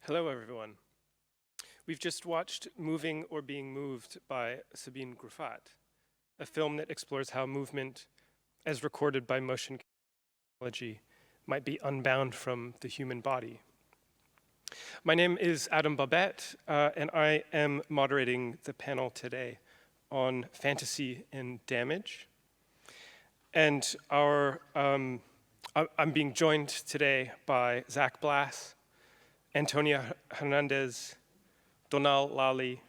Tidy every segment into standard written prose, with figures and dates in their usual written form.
Hello, everyone. We've just watched Moving or Being Moved by Sabine Gruffatt, a film that explores how movement, as recorded by motion technology, might be unbound from the human body. My name is Adam Bobbette, and I am moderating the panel today on fantasy and damage. And I'm being joined today by Blass, Antonia, Hernández, Donal, Lally,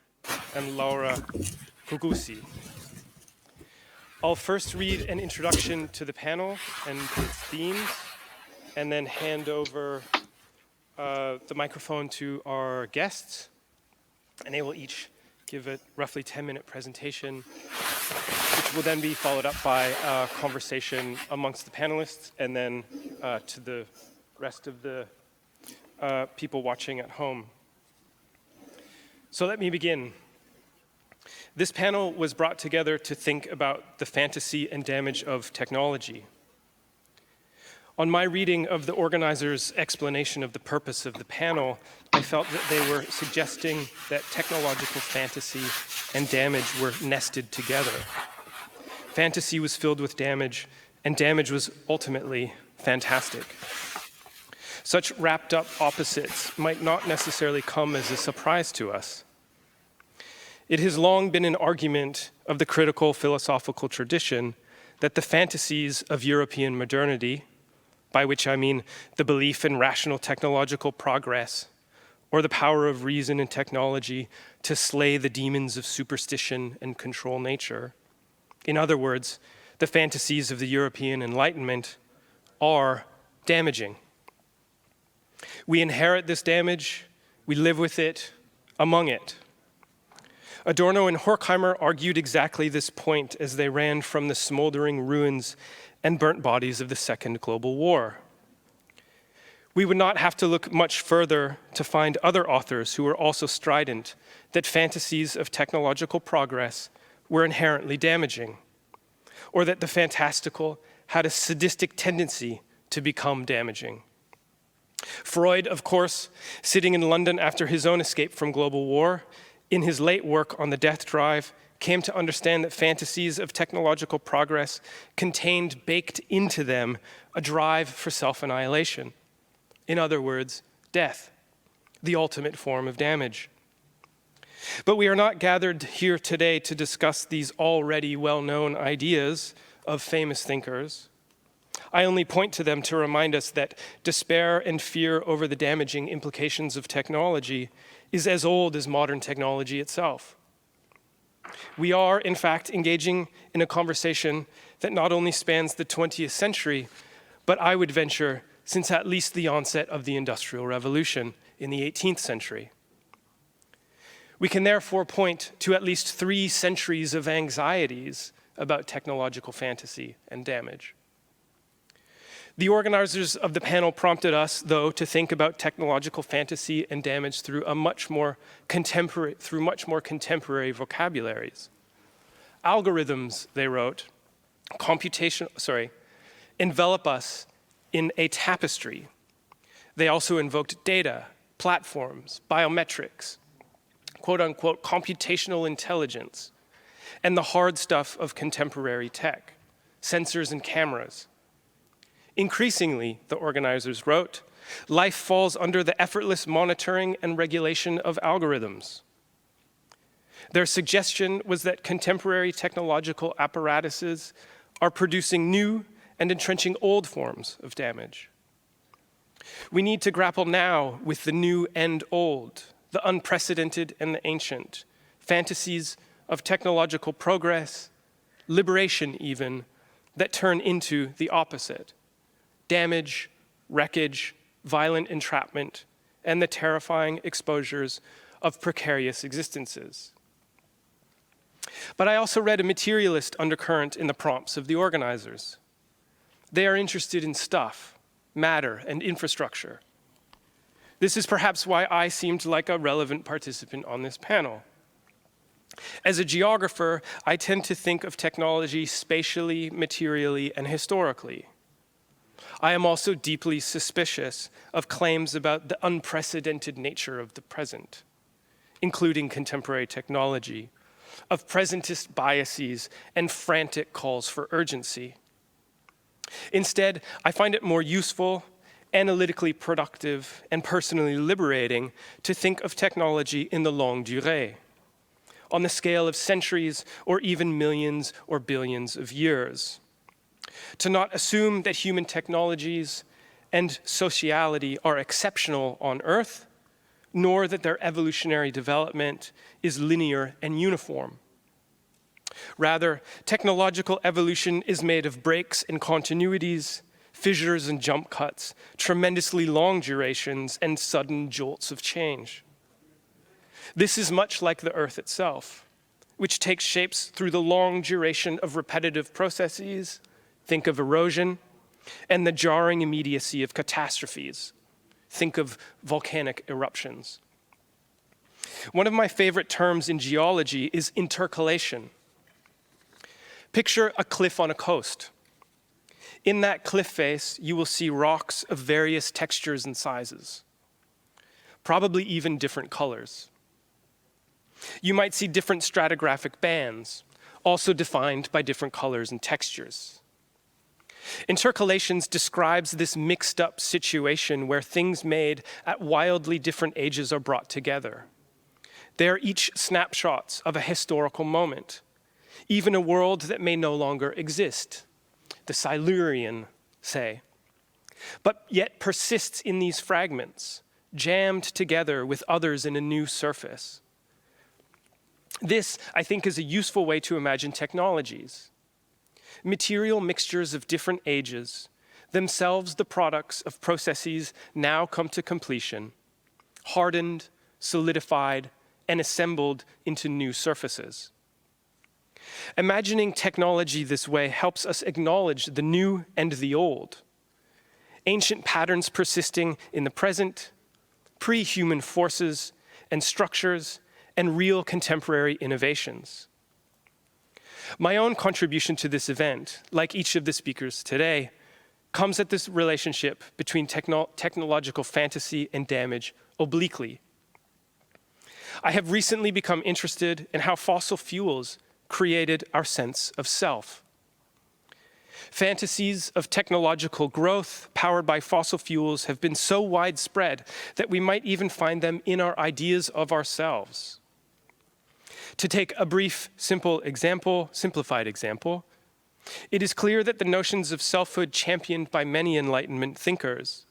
and Laura Cugusi. I'll first read an introduction to the panel and its themes, and then hand over the microphone to our guests, and they will each give a roughly 10-minute presentation, which will then be followed up by a conversation amongst the panelists, and then to the rest of the people watching at home. So let me begin. This panel was brought together to think about the fantasy and damage of technology. On my reading of the organizers' explanation of the purpose of the panel, I felt that they were suggesting that technological fantasy and damage were nested together. Fantasy was filled with damage, and damage was ultimately fantastic. Such wrapped up opposites might not necessarily come as a surprise to us. It has long been an argument of the critical philosophical tradition that the fantasies of European modernity, by which I mean the belief in rational technological progress, or the power of reason and technology to slay the demons of superstition and control nature. In other words, the fantasies of the European Enlightenment are damaging. We inherit this damage, we live with it, among it. Adorno and Horkheimer argued exactly this point as they ran from the smoldering ruins and burnt bodies of the Second Global War. We would not have to look much further to find other authors who were also strident that fantasies of technological progress were inherently damaging, or that the fantastical had a sadistic tendency to become damaging. Freud, of course, sitting in London after his own escape from global war, in his late work on the death drive, came to understand that fantasies of technological progress contained baked into them a drive for self-annihilation. In other words, death, the ultimate form of damage. But we are not gathered here today to discuss these already well-known ideas of famous thinkers. I only point to them to remind us that despair and fear over the damaging implications of technology is as old as modern technology itself. We are, in fact, engaging in a conversation that not only spans the 20th century, but I would venture since at least the onset of the Industrial Revolution in the 18th century. We can therefore point to at least 3 centuries of anxieties about technological fantasy and damage. The organizers of the panel prompted us, though, to think about technological fantasy and damage through much more contemporary vocabularies. Algorithms, they wrote, envelop us in a tapestry. They also invoked data, platforms, biometrics, quote-unquote computational intelligence, and the hard stuff of contemporary tech, sensors and cameras. Increasingly, the organizers wrote, life falls under the effortless monitoring and regulation of algorithms. Their suggestion was that contemporary technological apparatuses are producing new and entrenching old forms of damage. We need to grapple now with the new and old, the unprecedented and the ancient, fantasies of technological progress, liberation even, that turn into the opposite. Damage, wreckage, violent entrapment, and the terrifying exposures of precarious existences. But I also read a materialist undercurrent in the prompts of the organizers. They are interested in stuff, matter, and infrastructure. This is perhaps why I seemed like a relevant participant on this panel. As a geographer, I tend to think of technology spatially, materially, and historically. I am also deeply suspicious of claims about the unprecedented nature of the present, including contemporary technology, of presentist biases and frantic calls for urgency. Instead, I find it more useful, analytically productive, and personally liberating to think of technology in the longue durée, on the scale of centuries or even millions or billions of years. To not assume that human technologies and sociality are exceptional on Earth, nor that their evolutionary development is linear and uniform. Rather, technological evolution is made of breaks and continuities, fissures and jump cuts, tremendously long durations, and sudden jolts of change. This is much like the Earth itself, which takes shapes through the long duration of repetitive processes, think of erosion, and the jarring immediacy of catastrophes, think of volcanic eruptions. One of my favorite terms in geology is intercalation. Picture a cliff on a coast. In that cliff face, you will see rocks of various textures and sizes, probably even different colors. You might see different stratigraphic bands, also defined by different colors and textures. Intercalations describes this mixed up situation where things made at wildly different ages are brought together. They are each snapshots of a historical moment, even a world that may no longer exist, the Silurian, say, but yet persists in these fragments, jammed together with others in a new surface. This, I think, is a useful way to imagine technologies. Material mixtures of different ages, themselves the products of processes now come to completion, hardened, solidified, and assembled into new surfaces. Imagining technology this way helps us acknowledge the new and the old, ancient patterns persisting in the present, pre-human forces and structures, and real contemporary innovations. My own contribution to this event, like each of the speakers today, comes at this relationship between technological fantasy and damage obliquely. I have recently become interested in how fossil fuels created our sense of self. Fantasies of technological growth powered by fossil fuels have been so widespread that we might even find them in our ideas of ourselves. To take a brief, simplified example, it is clear that the notions of selfhood championed by many Enlightenment thinkers,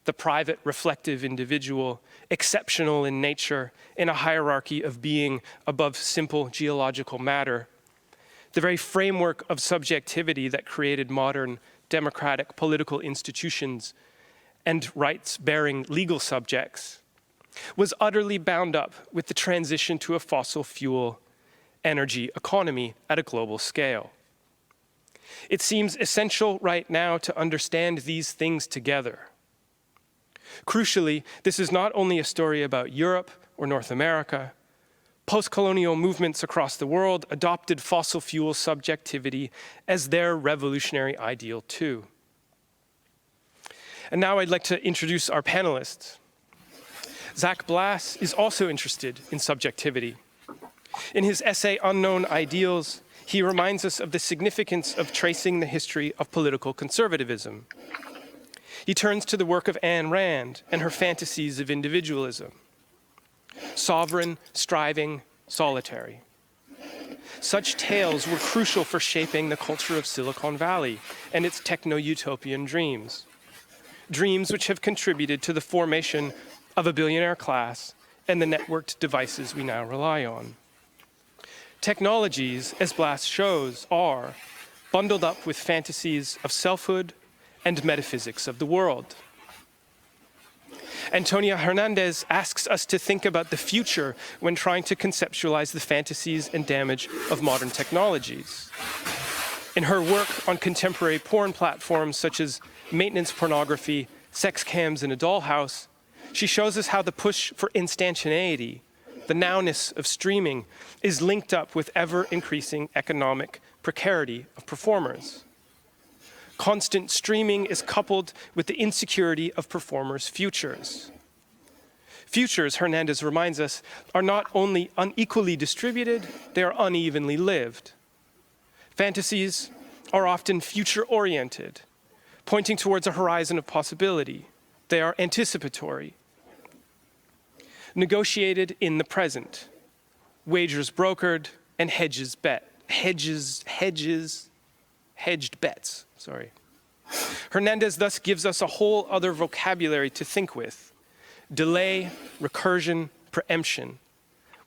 the private, reflective individual, exceptional in nature, in a hierarchy of being above simple geological matter, the very framework of subjectivity that created modern democratic political institutions and rights-bearing legal subjects, was utterly bound up with the transition to a fossil fuel energy economy at a global scale. It seems essential right now to understand these things together. Crucially, this is not only a story about Europe or North America. Post-colonial movements across the world adopted fossil fuel subjectivity as their revolutionary ideal too. And now I'd like to introduce our panelists. Zach Blass is also interested in subjectivity. In his essay, Unknown Ideals, he reminds us of the significance of tracing the history of political conservatism. He turns to the work of Ayn Rand and her fantasies of individualism. Sovereign, striving, solitary. Such tales were crucial for shaping the culture of Silicon Valley and its techno-utopian dreams. Dreams which have contributed to the formation of a billionaire class and the networked devices we now rely on. Technologies, as Blass shows, are bundled up with fantasies of selfhood and metaphysics of the world. Antonia Hernández asks us to think about the future when trying to conceptualize the fantasies and damage of modern technologies. In her work on contemporary porn platforms such as maintenance pornography, sex cams in a dollhouse, she shows us how the push for instantaneity, the nowness of streaming, is linked up with ever-increasing economic precarity of performers. constant streaming is coupled with the insecurity of performers' futures. Futures, Hernández reminds us, are not only unequally distributed, they are unevenly lived. Fantasies are often future-oriented, pointing towards a horizon of possibility. They are anticipatory, negotiated in the present, wagers brokered, and hedged bets. Hernández thus gives us a whole other vocabulary to think with: delay, recursion, preemption.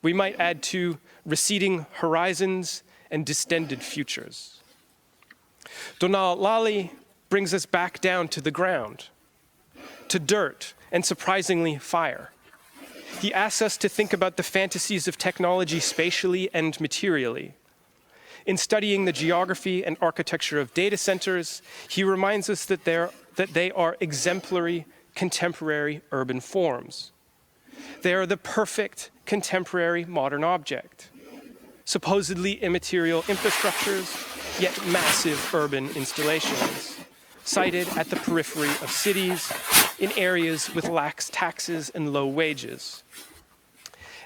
We might add to receding horizons and distended futures. Donal Lally brings us back down to the ground, to dirt, and surprisingly, fire. He asks us to think about the fantasies of technology spatially and materially. In studying the geography and architecture of data centers, he reminds us that they are exemplary contemporary urban forms. They are the perfect contemporary modern object, supposedly immaterial infrastructures, yet massive urban installations, sited at the periphery of cities, in areas with lax taxes and low wages.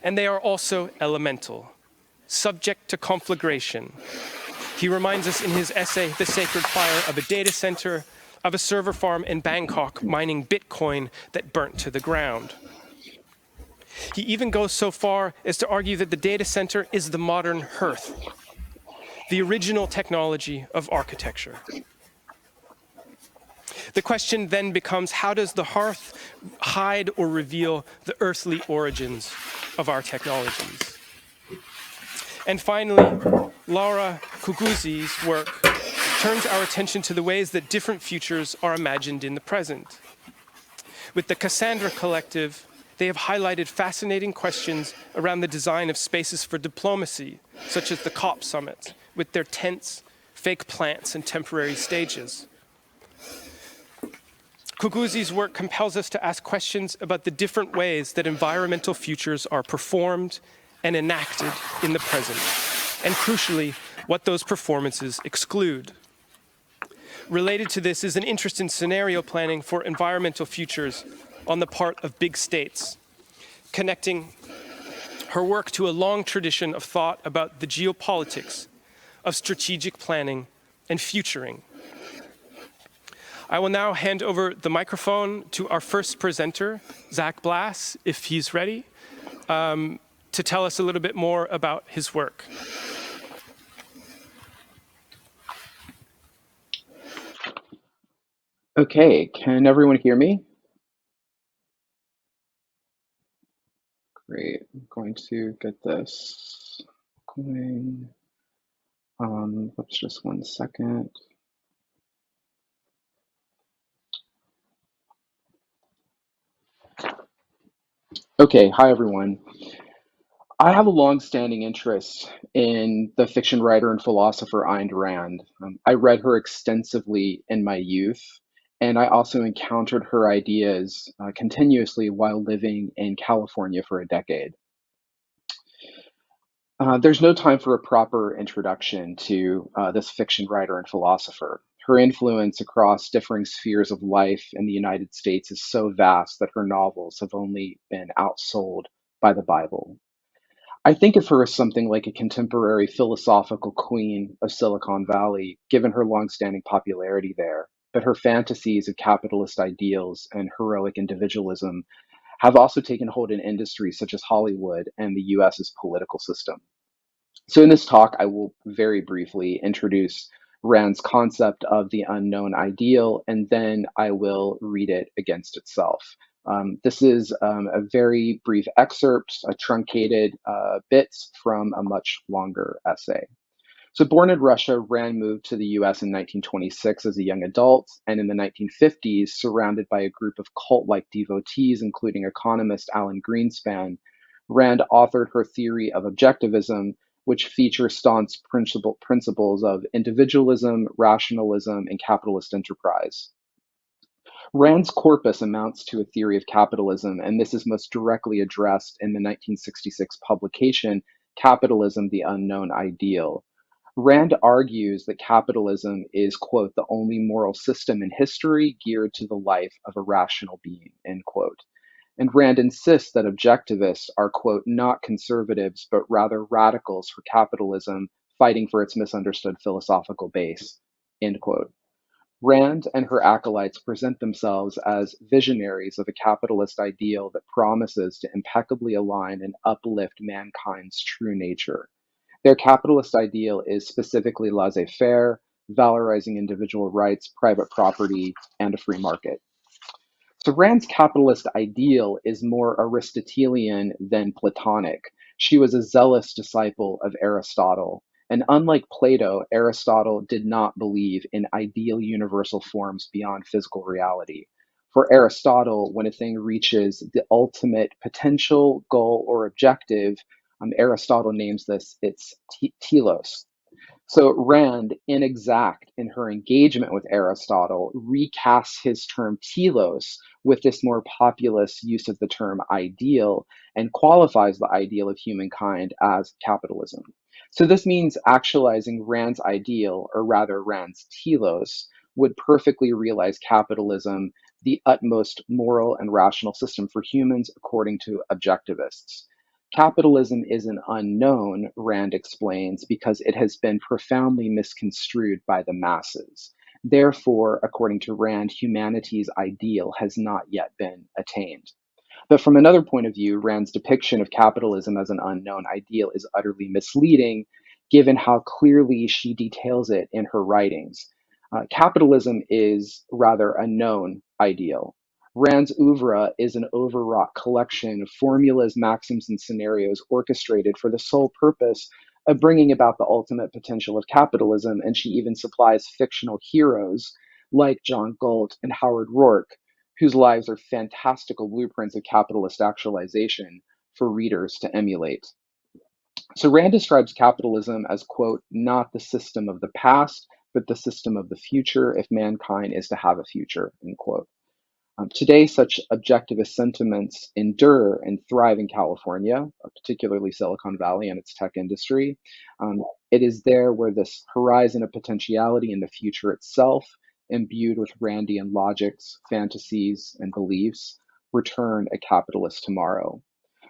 And they are also elemental, subject to conflagration. He reminds us in his essay, The Sacred Fire of a Data Center, of a server farm in Bangkok mining Bitcoin that burnt to the ground. He even goes so far as to argue that the data center is the modern hearth, the original technology of architecture. The question then becomes, how does the hearth hide or reveal the earthly origins of our technologies? And finally, Laura Cugusi's work turns our attention to the ways that different futures are imagined in the present. With the Cassandra Collective, they have highlighted fascinating questions around the design of spaces for diplomacy, such as the COP summit, with their tents, fake plants, and temporary stages. Cugusi's work compels us to ask questions about the different ways that environmental futures are performed and enacted in the present, and crucially, what those performances exclude. Related to this is an interest in scenario planning for environmental futures on the part of big states, connecting her work to a long tradition of thought about the geopolitics of strategic planning and futuring. I will now hand over the microphone to our first presenter, Blass, if he's ready, to tell us a little bit more about his work. Okay, can everyone hear me? Great, I'm going to get this going. Oops, just 1 second. Okay, hi everyone. I have a long-standing interest in the fiction writer and philosopher Ayn Rand. I read her extensively in my youth, and I also encountered her ideas continuously while living in California for a decade. There's no time for a proper introduction to this fiction writer and philosopher. Her influence across differing spheres of life in the United States is so vast that her novels have only been outsold by the Bible. I think of her as something like a contemporary philosophical queen of Silicon Valley, given her longstanding popularity there. But her fantasies of capitalist ideals and heroic individualism have also taken hold in industries such as Hollywood and the US's political system. So in this talk, I will very briefly introduce Rand's concept of the unknown ideal, and then I will read it against itself. This is a very brief excerpt, a truncated bits from a much longer essay. So born in Russia, Rand moved to the US in 1926 as a young adult, and in the 1950s, surrounded by a group of cult-like devotees, including economist Alan Greenspan, Rand authored her theory of objectivism, which features staunch principles of individualism, rationalism, and capitalist enterprise. Rand's corpus amounts to a theory of capitalism, and this is most directly addressed in the 1966 publication, Capitalism, the Unknown Ideal. Rand argues that capitalism is, quote, the only moral system in history geared to the life of a rational being, end quote. And Rand insists that objectivists are, quote, not conservatives, but rather radicals for capitalism, fighting for its misunderstood philosophical base, end quote. Rand and her acolytes present themselves as visionaries of a capitalist ideal that promises to impeccably align and uplift mankind's true nature. Their capitalist ideal is specifically laissez faire, valorizing individual rights, private property, and a free market. So Rand's capitalist ideal is more Aristotelian than Platonic. She was a zealous disciple of Aristotle. And unlike Plato, Aristotle did not believe in ideal universal forms beyond physical reality. For Aristotle, when a thing reaches the ultimate potential, goal, or objective, Aristotle names this its telos. So Rand, inexact in her engagement with Aristotle, recasts his term telos with this more populist use of the term ideal and qualifies the ideal of humankind as capitalism. So this means actualizing Rand's ideal, or rather Rand's telos, would perfectly realize capitalism, the utmost moral and rational system for humans, according to objectivists. Capitalism is an unknown, Rand explains, because it has been profoundly misconstrued by the masses. Therefore, according to Rand, humanity's ideal has not yet been attained. But from another point of view, Rand's depiction of capitalism as an unknown ideal is utterly misleading, given how clearly she details it in her writings. Capitalism is rather a known ideal. Rand's oeuvre is an overwrought collection of formulas, maxims, and scenarios orchestrated for the sole purpose of bringing about the ultimate potential of capitalism, and she even supplies fictional heroes like John Galt and Howard Rourke, whose lives are fantastical blueprints of capitalist actualization for readers to emulate. So Rand describes capitalism as, quote, not the system of the past, but the system of the future if mankind is to have a future, end quote. Today, such objectivist sentiments endure and thrive in California, particularly Silicon Valley and its tech industry. It is there where this horizon of potentiality in the future itself, imbued with Randian logics, fantasies, and beliefs, return a capitalist tomorrow.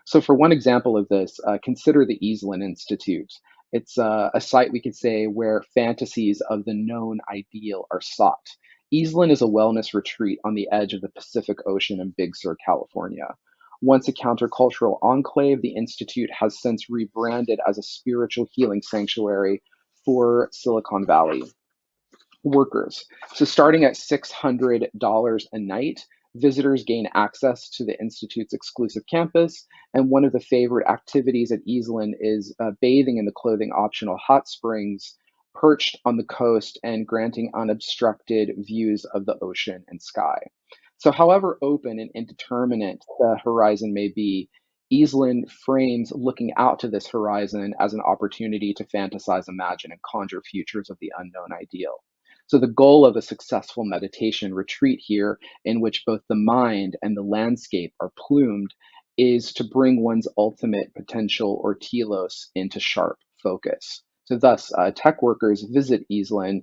So, for one example of this, consider the Easlen Institute. It's a site, we could say, where fantasies of the known ideal are sought. Easlen is a wellness retreat on the edge of the Pacific Ocean in Big Sur, California. Once a countercultural enclave, the Institute has since rebranded as a spiritual healing sanctuary for Silicon Valley workers. So, starting at $600 a night, visitors gain access to the Institute's exclusive campus. And one of the favorite activities at Easlen is bathing in the clothing optional hot springs perched on the coast and granting unobstructed views of the ocean and sky. So, however open and indeterminate the horizon may be, Easlen frames looking out to this horizon as an opportunity to fantasize, imagine, and conjure futures of the unknown ideal. So, the goal of a successful meditation retreat here, in which both the mind and the landscape are plumed, is to bring one's ultimate potential or telos into sharp focus. So, thus, tech workers visit Easlen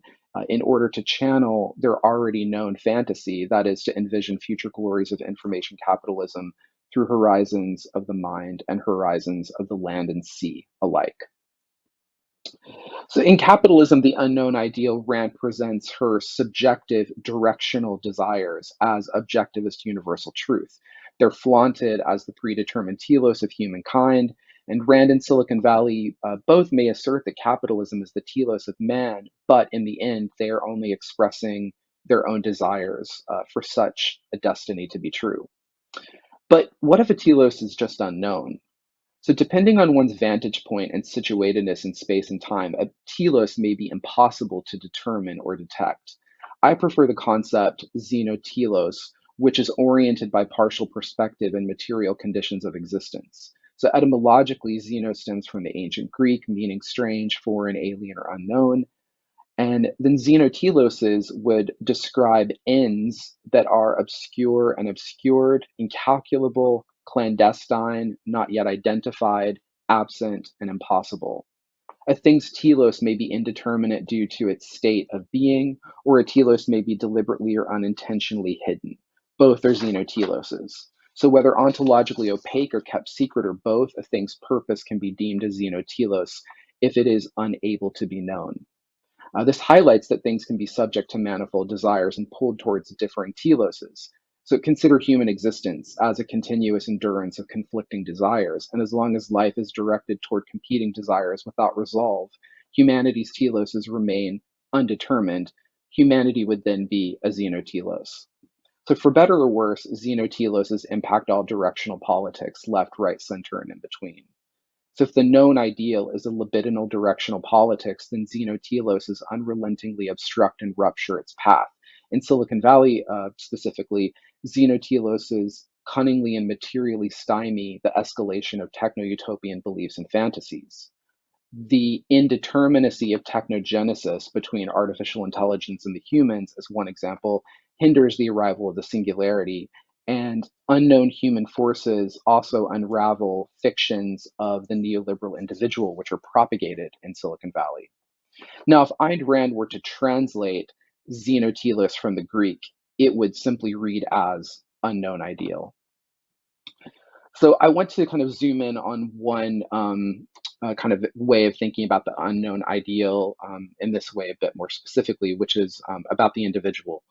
in order to channel their already known fantasy, that is, to envision future glories of information capitalism through horizons of the mind and horizons of the land and sea alike. So in Capitalism, the Unknown Ideal, Rand presents her subjective directional desires as objectivist universal truth. They're flaunted as the predetermined telos of humankind, and Rand and Silicon Valley both may assert that capitalism is the telos of man, but in the end, they are only expressing their own desires for such a destiny to be true. But what if a telos is just unknown? So, depending on one's vantage point and situatedness in space and time, a telos may be impossible to determine or detect. I prefer the concept xenotelos, which is oriented by partial perspective and material conditions of existence. So, etymologically, xeno stems from the ancient Greek, meaning strange, foreign, alien, or unknown. And then xenoteloses would describe ends that are obscure and obscured, incalculable, clandestine, not yet identified, absent, and impossible. A thing's telos may be indeterminate due to its state of being, or a telos may be deliberately or unintentionally hidden. Both are xenoteloses. So whether ontologically opaque or kept secret or both, a thing's purpose can be deemed a xenotelos if it is unable to be known. This highlights that things can be subject to manifold desires and pulled towards differing teloses. So consider human existence as a continuous endurance of conflicting desires, and as long as life is directed toward competing desires without resolve, humanity's teloses remain undetermined. Humanity would then be a xenotelos. So for better or worse, xenoteloses impact all directional politics, left, right, center, and in between. So if the known ideal is a libidinal directional politics, then xenoteloses unrelentingly obstruct and rupture its path. In Silicon Valley specifically, xenoteloses cunningly and materially stymie the escalation of techno-utopian beliefs and fantasies. The indeterminacy of technogenesis between artificial intelligence and the humans, as one example, hinders the arrival of the singularity, and unknown human forces also unravel fictions of the neoliberal individual, which are propagated in Silicon Valley. Now, if Ayn Rand were to translate xenotelos from the Greek, it would simply read as unknown ideal. So I want to kind of zoom in on one kind of way of thinking about the unknown ideal in this way a bit more specifically, which is about the individual.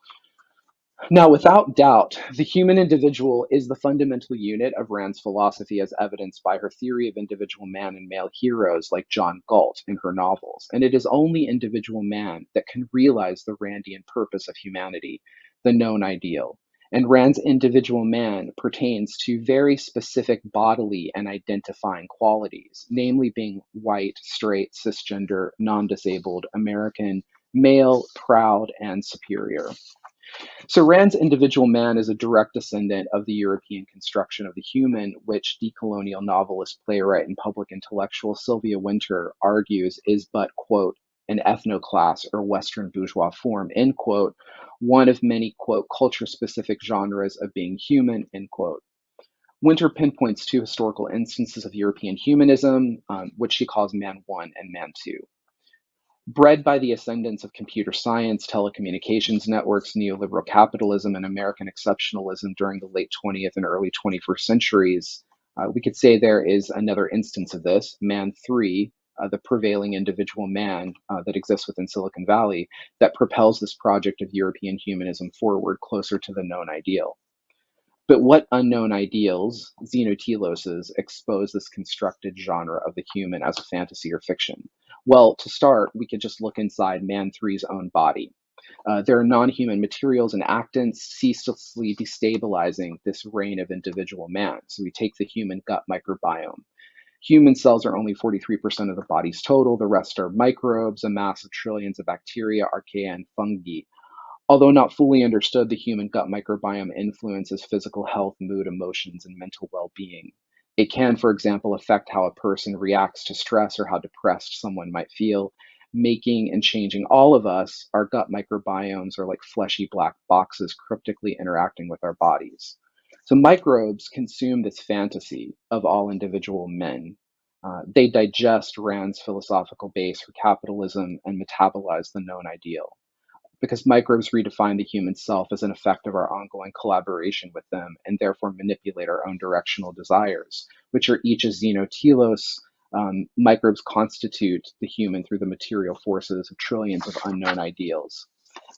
Now, without doubt, the human individual is the fundamental unit of Rand's philosophy as evidenced by her theory of individual man and male heroes like John Galt in her novels. And it is only individual man that can realize the Randian purpose of humanity, the known ideal. And Rand's individual man pertains to very specific bodily and identifying qualities, namely being white, straight, cisgender, non-disabled, American, male, proud, and superior. So Rand's individual man is a direct descendant of the European construction of the human, which decolonial novelist, playwright, and public intellectual Sylvia Wynter argues is but, quote, an ethnoclass or Western bourgeois form, end quote, one of many, quote, culture-specific genres of being human, end quote. Winter pinpoints two historical instances of European humanism, which she calls Man 1 and Man 2. Bred by the ascendance of computer science, telecommunications networks, neoliberal capitalism, and American exceptionalism during the late 20th and early 21st centuries, we could say there is another instance of this, Man 3, the prevailing individual man that exists within Silicon Valley, that propels this project of European humanism forward closer to the known ideal. But what unknown ideals, xenoteloses, expose this constructed genre of the human as a fantasy or fiction? Well, to start, we could just look inside Man 3's own body. There are non-human materials and actants ceaselessly destabilizing this reign of individual man. So we take the human gut microbiome. Human cells are only 43% of the body's total. The rest are microbes, a mass of trillions of bacteria, archaea, and fungi. Although not fully understood, the human gut microbiome influences physical health, mood, emotions, and mental well-being. It can, for example, affect how a person reacts to stress or how depressed someone might feel, making and changing all of us. Our gut microbiomes are like fleshy black boxes cryptically interacting with our bodies. So microbes consume this fantasy of all individual men. They digest Rand's philosophical base for capitalism and metabolize the known ideal, because microbes redefine the human self as an effect of our ongoing collaboration with them and therefore manipulate our own directional desires, which are each a xenotelos. Microbes constitute the human through the material forces of trillions of unknown ideals.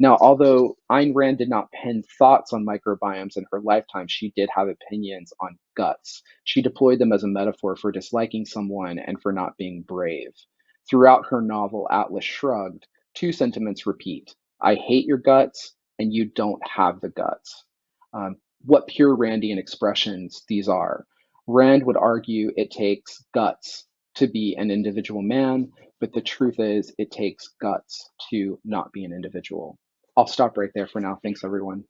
Now, although Ayn Rand did not pen thoughts on microbiomes in her lifetime, she did have opinions on guts. She deployed them as a metaphor for disliking someone and for not being brave. Throughout her novel Atlas Shrugged, two sentiments repeat: I hate your guts, and you don't have the guts. What pure Randian expressions these are. Rand would argue it takes guts to be an individual man, but the truth is it takes guts to not be an individual. I'll stop right there for now. Thanks, everyone.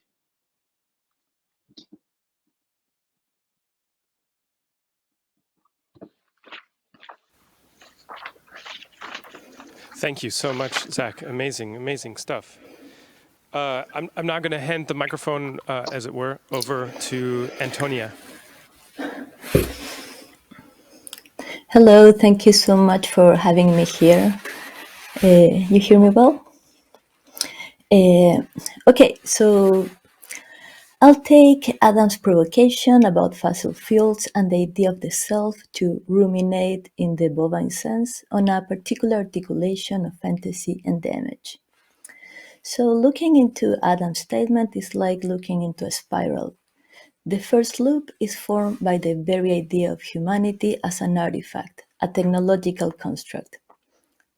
Thank you so much, Zach. Amazing, amazing stuff. I'm now going to hand the microphone, as it were, over to Antonia. Hello, thank you so much for having me here. You hear me well? Okay, so I'll take Adam's provocation about fossil fuels and the idea of the self to ruminate in the bovine sense on a particular articulation of fantasy and damage. So, looking into Adam's statement is like looking into a spiral. The first loop is formed by the very idea of humanity as an artifact, a technological construct.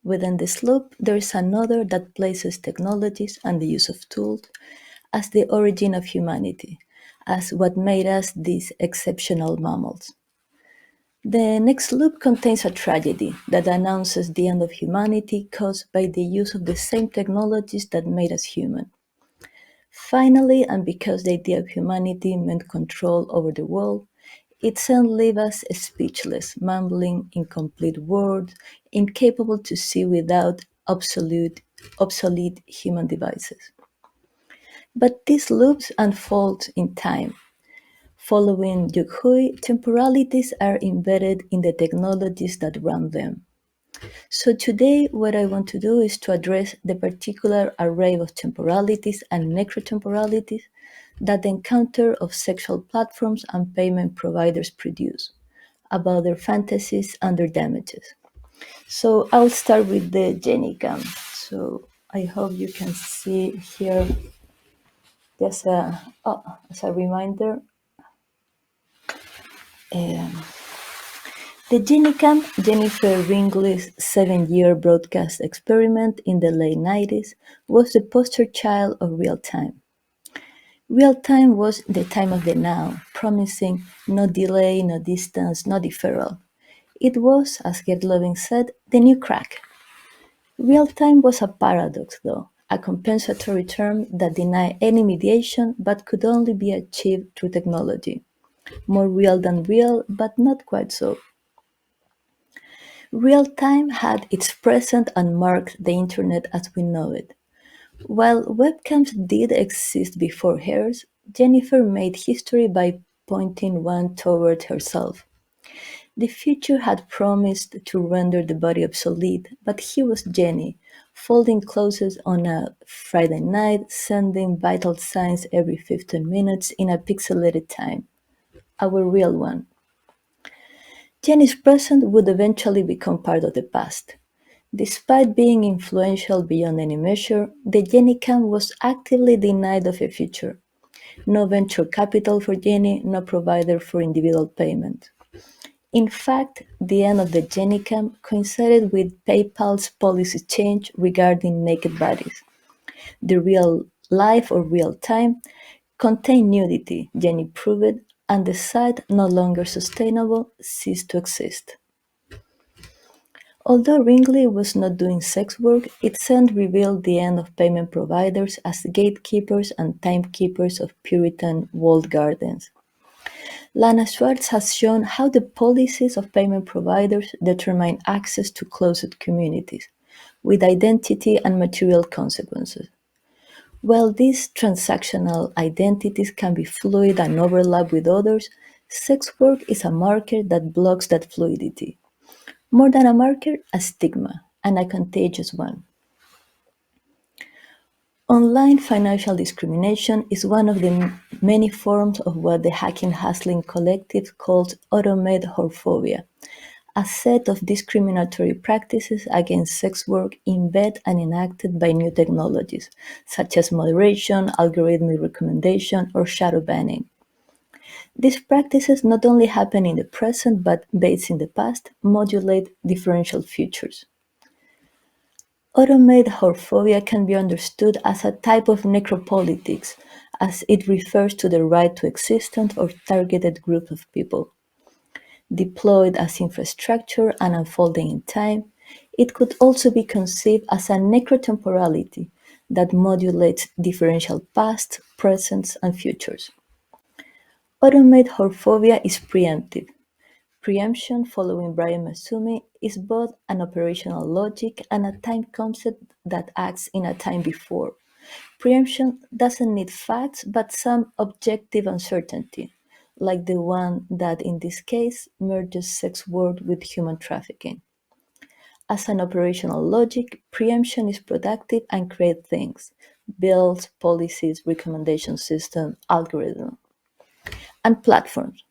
Within this loop, there is another that places technologies and the use of tools as the origin of humanity, as what made us these exceptional mammals. The next loop contains a tragedy that announces the end of humanity caused by the use of the same technologies that made us human. Finally, and because the idea of humanity meant control over the world, it then leaves us speechless, mumbling incomplete words, incapable to see without obsolete human devices. But these loops unfold in time. Following Yukhui, temporalities are embedded in the technologies that run them. So today, what I want to do is to address the particular array of temporalities and necrotemporalities that the encounter of sexual platforms and payment providers produce, about their fantasies and their damages. So I'll start with the Genicam. So I hope you can see here just as a reminder. um, The Genicam, Jennifer Ringley's 7-year broadcast experiment in the late 90s, was the poster child of real time. Real time was the time of the now, promising no delay, no distance, no deferral. It was, as Gerd Loving said, the new crack. Real time was a paradox, though, a compensatory term that denied any mediation but could only be achieved through technology. More real than real, but not quite so. Real time had its present and marked the internet as we know it. While webcams did exist before hers, Jennifer made history by pointing one toward herself. The future had promised to render the body obsolete, but here was Jenny, folding clothes on a Friday night, sending vital signs every 15 minutes in a pixelated time. Our real one. Jenny's present would eventually become part of the past. Despite being influential beyond any measure, the Jenny camp was actively denied of a future. No venture capital for Jenny, no provider for individual payment. In fact, the end of the Jenny camp coincided with PayPal's policy change regarding naked bodies. The real life or real time contained nudity, Jenny proved, and the site, no longer sustainable, ceased to exist. Although Ringley was not doing sex work, it soon revealed the end of payment providers as gatekeepers and timekeepers of Puritan walled gardens. Lana Schwartz has shown how the policies of payment providers determine access to closed communities, with identity and material consequences. While these transactional identities can be fluid and overlap with others, sex work is a marker that blocks that fluidity. More than a marker, a stigma, and a contagious one. Online financial discrimination is one of the many forms of what the Hacking Hustling Collective calls automated whorephobia, a set of discriminatory practices against sex work embed and enacted by new technologies, such as moderation, algorithmic recommendation, or shadow banning. These practices not only happen in the present but, based in the past, modulate differential futures. Automated whorephobia can be understood as a type of necropolitics, as it refers to the right to existence or targeted group of people. Deployed as infrastructure and unfolding in time, it could also be conceived as a necrotemporality that modulates differential past, presents, and futures. Automated whorephobia is preemptive. Preemption, following Brian Masumi, is both an operational logic and a time concept that acts in a time before. Preemption doesn't need facts but some objective uncertainty, like the one that in this case merges sex work with human trafficking. As an operational logic, preemption is productive and creates things, bills, policies, recommendation system, algorithm, and platforms.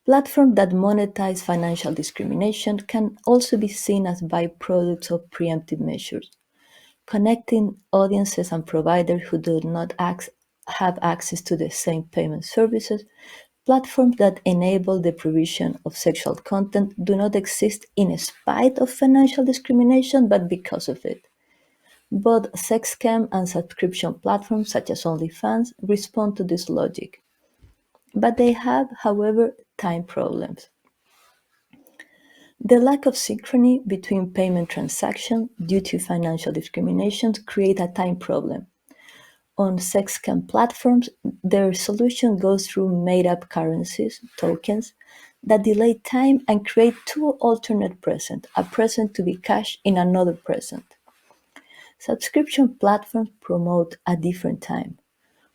Platforms that monetize financial discrimination can also be seen as byproducts of preemptive measures, connecting audiences and providers who do not have access to the same payment services. Platforms that enable the provision of sexual content do not exist in spite of financial discrimination, but because of it. Both sex scam and subscription platforms such as OnlyFans respond to this logic. But they have, however, time problems. The lack of synchrony between payment transactions due to financial discriminations create a time problem. On sex scam platforms, their solution goes through made-up currencies, tokens, that delay time and create two alternate presents, a present to be cashed in another present. Subscription platforms promote a different time.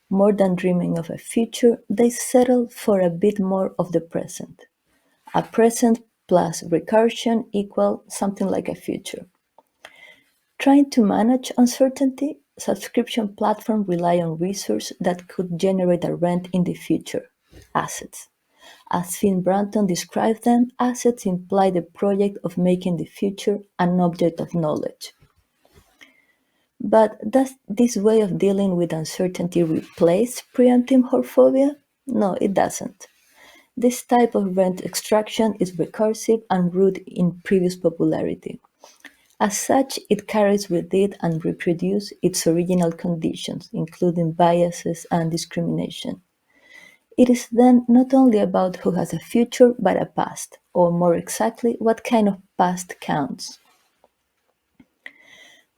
More than dreaming of a future, they settle for a bit more of the present. A present plus recursion equal something like a future. Trying to manage uncertainty, subscription platforms rely on resources that could generate a rent in the future, assets. As Finn Branton described them, assets imply the project of making the future an object of knowledge. But does this way of dealing with uncertainty replace preemptive whorephobia? No, it doesn't. This type of rent extraction is recursive and rooted in previous popularity. As such, it carries with it and reproduces its original conditions, including biases and discrimination. It is then not only about who has a future, but a past, or more exactly, what kind of past counts.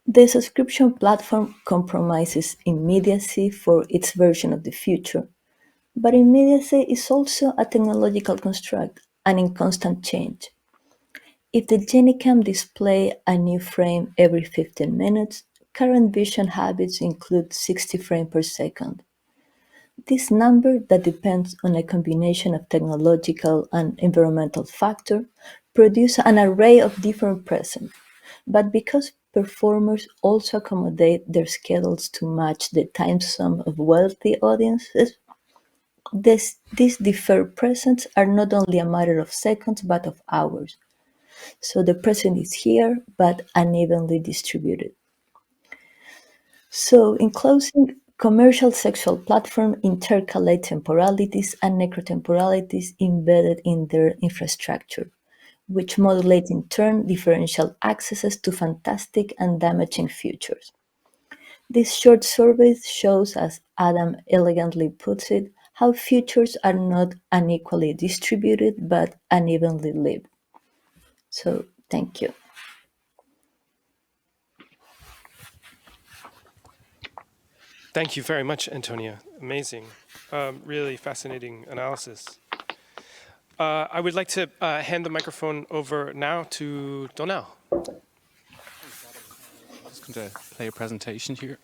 The subscription platform compromises immediacy for its version of the future, but immediacy is also a technological construct and in constant change. If the Genicam display a new frame every 15 minutes, current vision habits include 60 frames per second. This number, that depends on a combination of technological and environmental factors, produces an array of different presents. But because performers also accommodate their schedules to match the time zone of wealthy audiences, these deferred presents are not only a matter of seconds but of hours. So the present is here but unevenly distributed. So in closing, commercial sexual platforms intercalate temporalities and necrotemporalities embedded in their infrastructure, which modulate in turn differential accesses to fantastic and damaging futures. This short survey shows, as Adam elegantly puts it, how futures are not unequally distributed but unevenly lived. So, thank you. Thank you very much, Antonia. Amazing. Really fascinating analysis. I would like to hand the microphone over now to Donal. I'm just going to play a presentation here.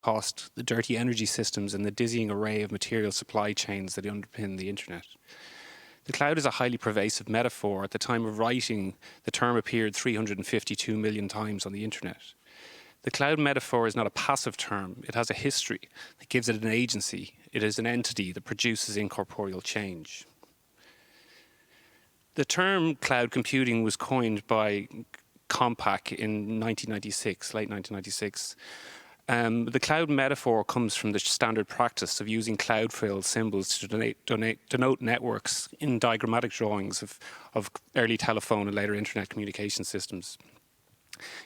Cost, the dirty energy systems, and the dizzying array of material supply chains that underpin the internet. The cloud is a highly pervasive metaphor. At the time of writing, the term appeared 352 million times on the internet. The cloud metaphor is not a passive term. It has a history that gives it an agency. It is an entity that produces incorporeal change. The term cloud computing was coined by Compaq in 1996, late 1996. The cloud metaphor comes from the standard practice of using cloud-filled symbols to denote networks in diagrammatic drawings of early telephone and later internet communication systems.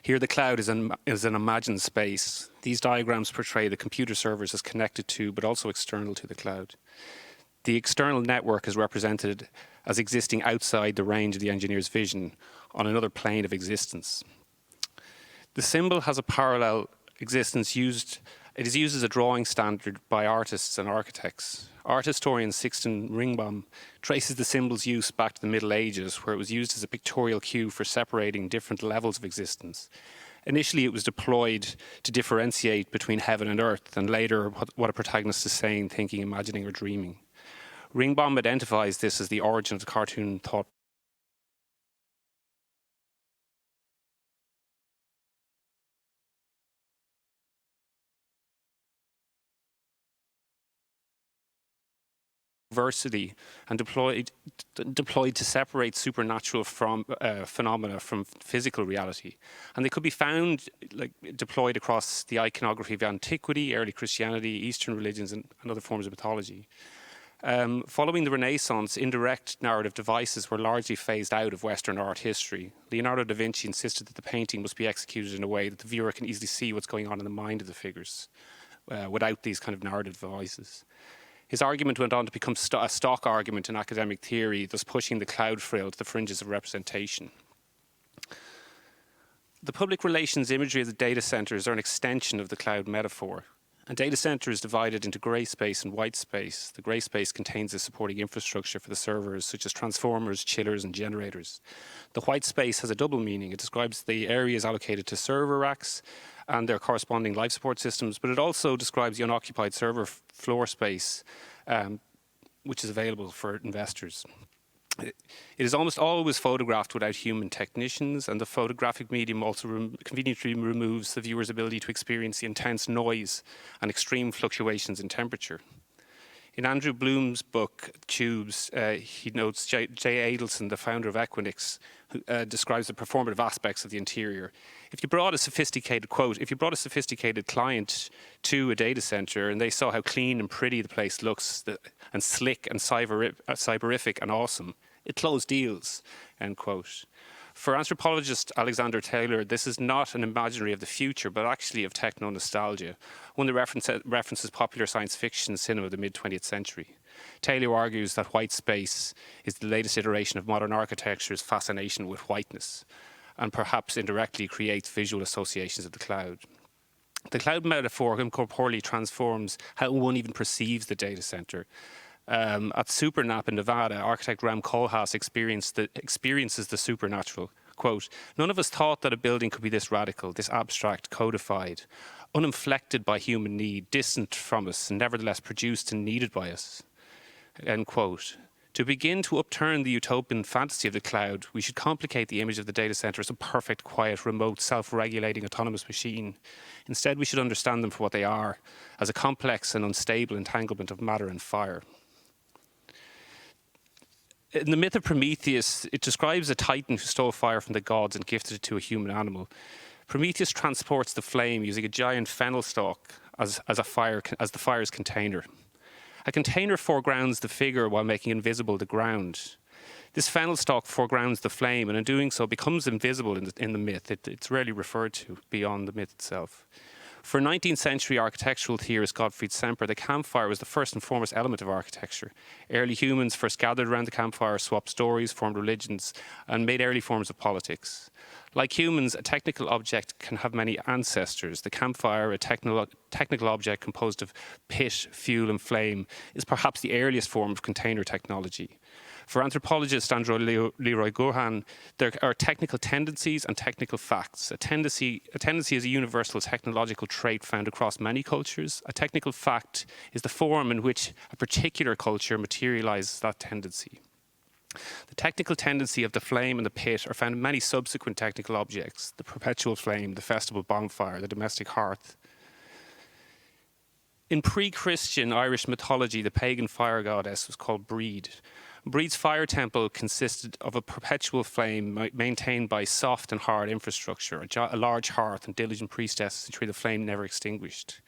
Here, the cloud is an imagined space. These diagrams portray the computer servers as connected to, but also external to the cloud. The external network is represented as existing outside the range of the engineer's vision on another plane of existence. The symbol has a parallel existence it is used as a drawing standard by artists and architects. Art historian Sixten Ringbaum traces the symbol's use back to the Middle Ages, where it was used as a pictorial cue for separating different levels of existence. Initially, it was deployed to differentiate between heaven and earth, and later what a protagonist is saying, thinking, imagining, or dreaming. Ringbaum identifies this as the origin of the cartoon thought diversity and deployed to separate supernatural from phenomena from physical reality, and they could be found deployed across the iconography of antiquity, early Christianity, Eastern religions, and other forms of mythology. Following the Renaissance, indirect narrative devices were largely phased out of Western art history. Leonardo da Vinci insisted that the painting must be executed in a way that the viewer can easily see what's going on in the mind of the figures without these kind of narrative devices. His argument went on to become a stock argument in academic theory, thus pushing the cloud frill to the fringes of representation. The public relations imagery of the data centers are an extension of the cloud metaphor. A data center is divided into grey space and white space. The grey space contains the supporting infrastructure for the servers, such as transformers, chillers, and generators. The white space has a double meaning. It describes the areas allocated to server racks and their corresponding life support systems, but it also describes the unoccupied server floor space, which is available for investors. It is almost always photographed without human technicians, and the photographic medium also conveniently removes the viewer's ability to experience the intense noise and extreme fluctuations in temperature. In Andrew Bloom's book, Tubes, he notes J. Adelson, the founder of Equinix, who describes the performative aspects of the interior. If you brought a sophisticated client to a data center and they saw how clean and pretty the place looks, and slick and cyberific and awesome, it closed deals, end quote. For anthropologist Alexander Taylor, this is not an imaginary of the future, but actually of techno-nostalgia, one that references popular science fiction cinema of the mid-20th century. Taylor argues that white space is the latest iteration of modern architecture's fascination with whiteness, and perhaps indirectly creates visual associations of the cloud. The cloud metaphor incorporeally transforms how one even perceives the data center. At Supernap in Nevada, architect Ram Koolhaas experiences the supernatural. Quote, "None of us thought that a building could be this radical, this abstract, codified, uninflected by human need, distant from us, and nevertheless produced and needed by us." End quote. To begin to upturn the utopian fantasy of the cloud, we should complicate the image of the data center as a perfect, quiet, remote, self-regulating, autonomous machine. Instead, we should understand them for what they are, as a complex and unstable entanglement of matter and fire. In the myth of Prometheus, it describes a titan who stole fire from the gods and gifted it to a human animal. Prometheus transports the flame using a giant fennel stalk as the fire's container. A container foregrounds the figure while making invisible the ground. This fennel stalk foregrounds the flame, and in doing so becomes invisible in the myth. It's rarely referred to beyond the myth itself. For 19th century architectural theorist Gottfried Semper, the campfire was the first and foremost element of architecture. Early humans first gathered around the campfire, swapped stories, formed religions, and made early forms of politics. Like humans, a technical object can have many ancestors. The campfire, a technical object composed of pit, fuel, and flame, is perhaps the earliest form of container technology. For anthropologist Andrew Leroy Gourhan, there are technical tendencies and technical facts. A tendency is a universal technological trait found across many cultures. A technical fact is the form in which a particular culture materializes that tendency. The technical tendency of the flame and the pit are found in many subsequent technical objects: the perpetual flame, the festival bonfire, the domestic hearth. In pre-Christian Irish mythology, the pagan fire goddess was called Breed. Breed's fire temple consisted of a perpetual flame maintained by soft and hard infrastructure, a large hearth and diligent priestesses ensure the flame never extinguished.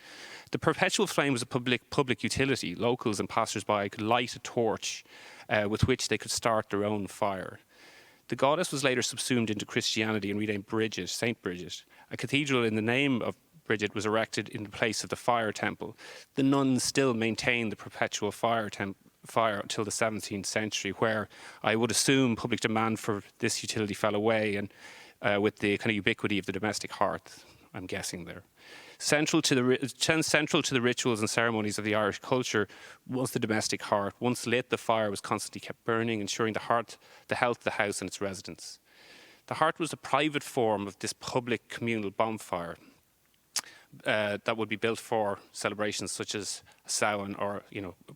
The perpetual flame was a public utility. Locals and passers-by could light a torch with which they could start their own fire. The goddess was later subsumed into Christianity and renamed Bridget, Saint Bridget. A cathedral in the name of Bridget was erected in the place of the fire temple. The nuns still maintained the perpetual fire until the 17th century, where I would assume public demand for this utility fell away, and with the kind of ubiquity of the domestic hearth, I'm guessing there. Central to the rituals and ceremonies of the Irish culture was the domestic hearth. Once lit, the fire was constantly kept burning, ensuring the health of the house and its residents. The hearth was a private form of this public communal bonfire that would be built for celebrations such as Samhain or,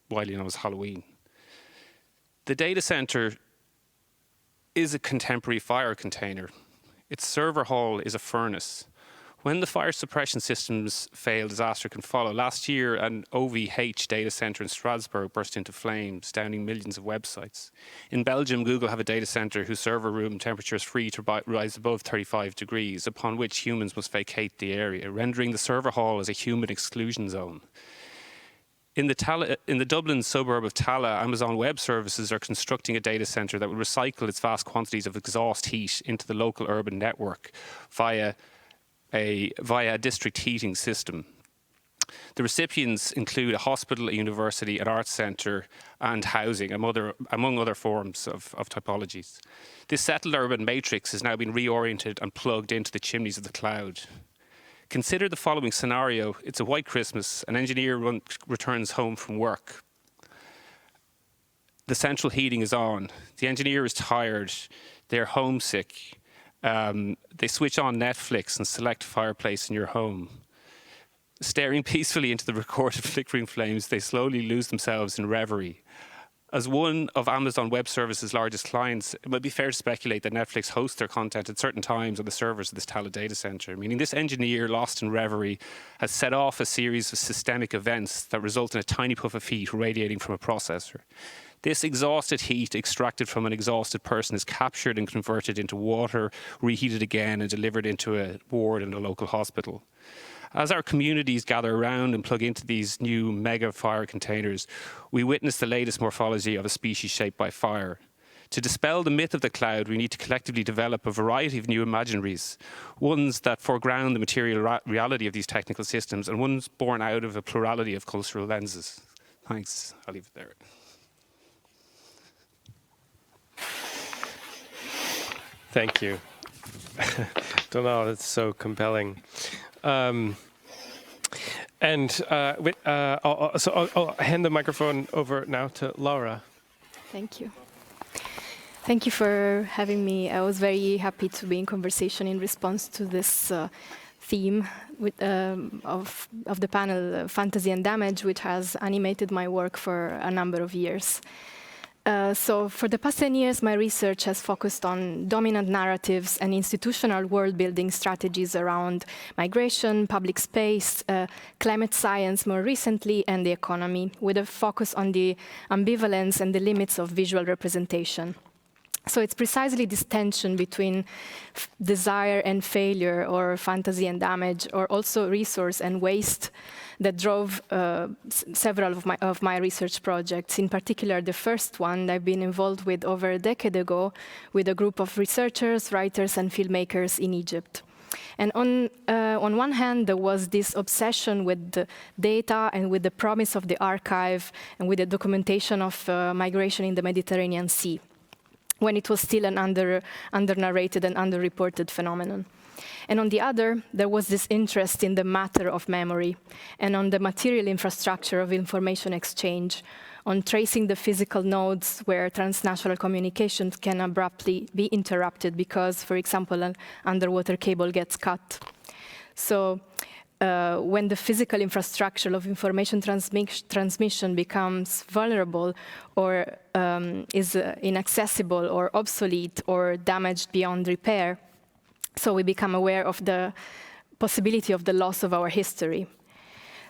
widely known as Halloween. The data center is a contemporary fire container. Its server hall is a furnace. When the fire suppression systems fail, disaster can follow. Last year, an OVH data center in Strasbourg burst into flames, downing millions of websites. In Belgium, Google have a data center whose server room temperature is free to rise above 35 degrees, upon which humans must vacate the area, rendering the server hall as a human exclusion zone. In the Dublin suburb of Tala, Amazon Web Services are constructing a data center that will recycle its vast quantities of exhaust heat into the local urban network via a district heating system. The recipients include a hospital, a university, an arts centre and housing, among other forms of typologies. This settled urban matrix is now being reoriented and plugged into the chimneys of the cloud. Consider the following scenario. It's a white Christmas. An engineer returns home from work. The central heating is on. The engineer is tired. They're homesick. They switch on Netflix and select Fireplace in your home. Staring peacefully into the recorded flickering flames, they slowly lose themselves in reverie. As one of Amazon Web Services' largest clients, it might be fair to speculate that Netflix hosts their content at certain times on the servers of this Tala data center, meaning this engineer, lost in reverie, has set off a series of systemic events that result in a tiny puff of heat radiating from a processor. This exhausted heat extracted from an exhausted person is captured and converted into water, reheated again and delivered into a ward in a local hospital. As our communities gather around and plug into these new mega fire containers, we witness the latest morphology of a species shaped by fire. To dispel the myth of the cloud, we need to collectively develop a variety of new imaginaries, ones that foreground the material reality of these technical systems and ones born out of a plurality of cultural lenses. Thanks. I'll leave it there. Thank you. Donal, that's so compelling. I'll hand the microphone over now to Laura. Thank you. Thank you for having me. I was very happy to be in conversation in response to this theme of the panel, Fantasy and Damage, which has animated my work for a number of years. So for the past 10 years, my research has focused on dominant narratives and institutional world-building strategies around migration, public space, climate science more recently, and the economy, with a focus on the ambivalence and the limits of visual representation. So it's precisely this tension between desire and failure, or fantasy and damage, or also resource and waste, that drove several of my research projects. In particular, the first one I've been involved with over a decade ago with a group of researchers, writers, and filmmakers in Egypt. And on one hand, there was this obsession with the data and with the promise of the archive and with the documentation of migration in the Mediterranean Sea, when it was still an under-narrated and under-reported phenomenon. And on the other, there was this interest in the matter of memory and on the material infrastructure of information exchange, on tracing the physical nodes where transnational communications can abruptly be interrupted because, for example, an underwater cable gets cut. So when the physical infrastructure of information transmission becomes vulnerable or is inaccessible or obsolete or damaged beyond repair, so we become aware of the possibility of the loss of our history.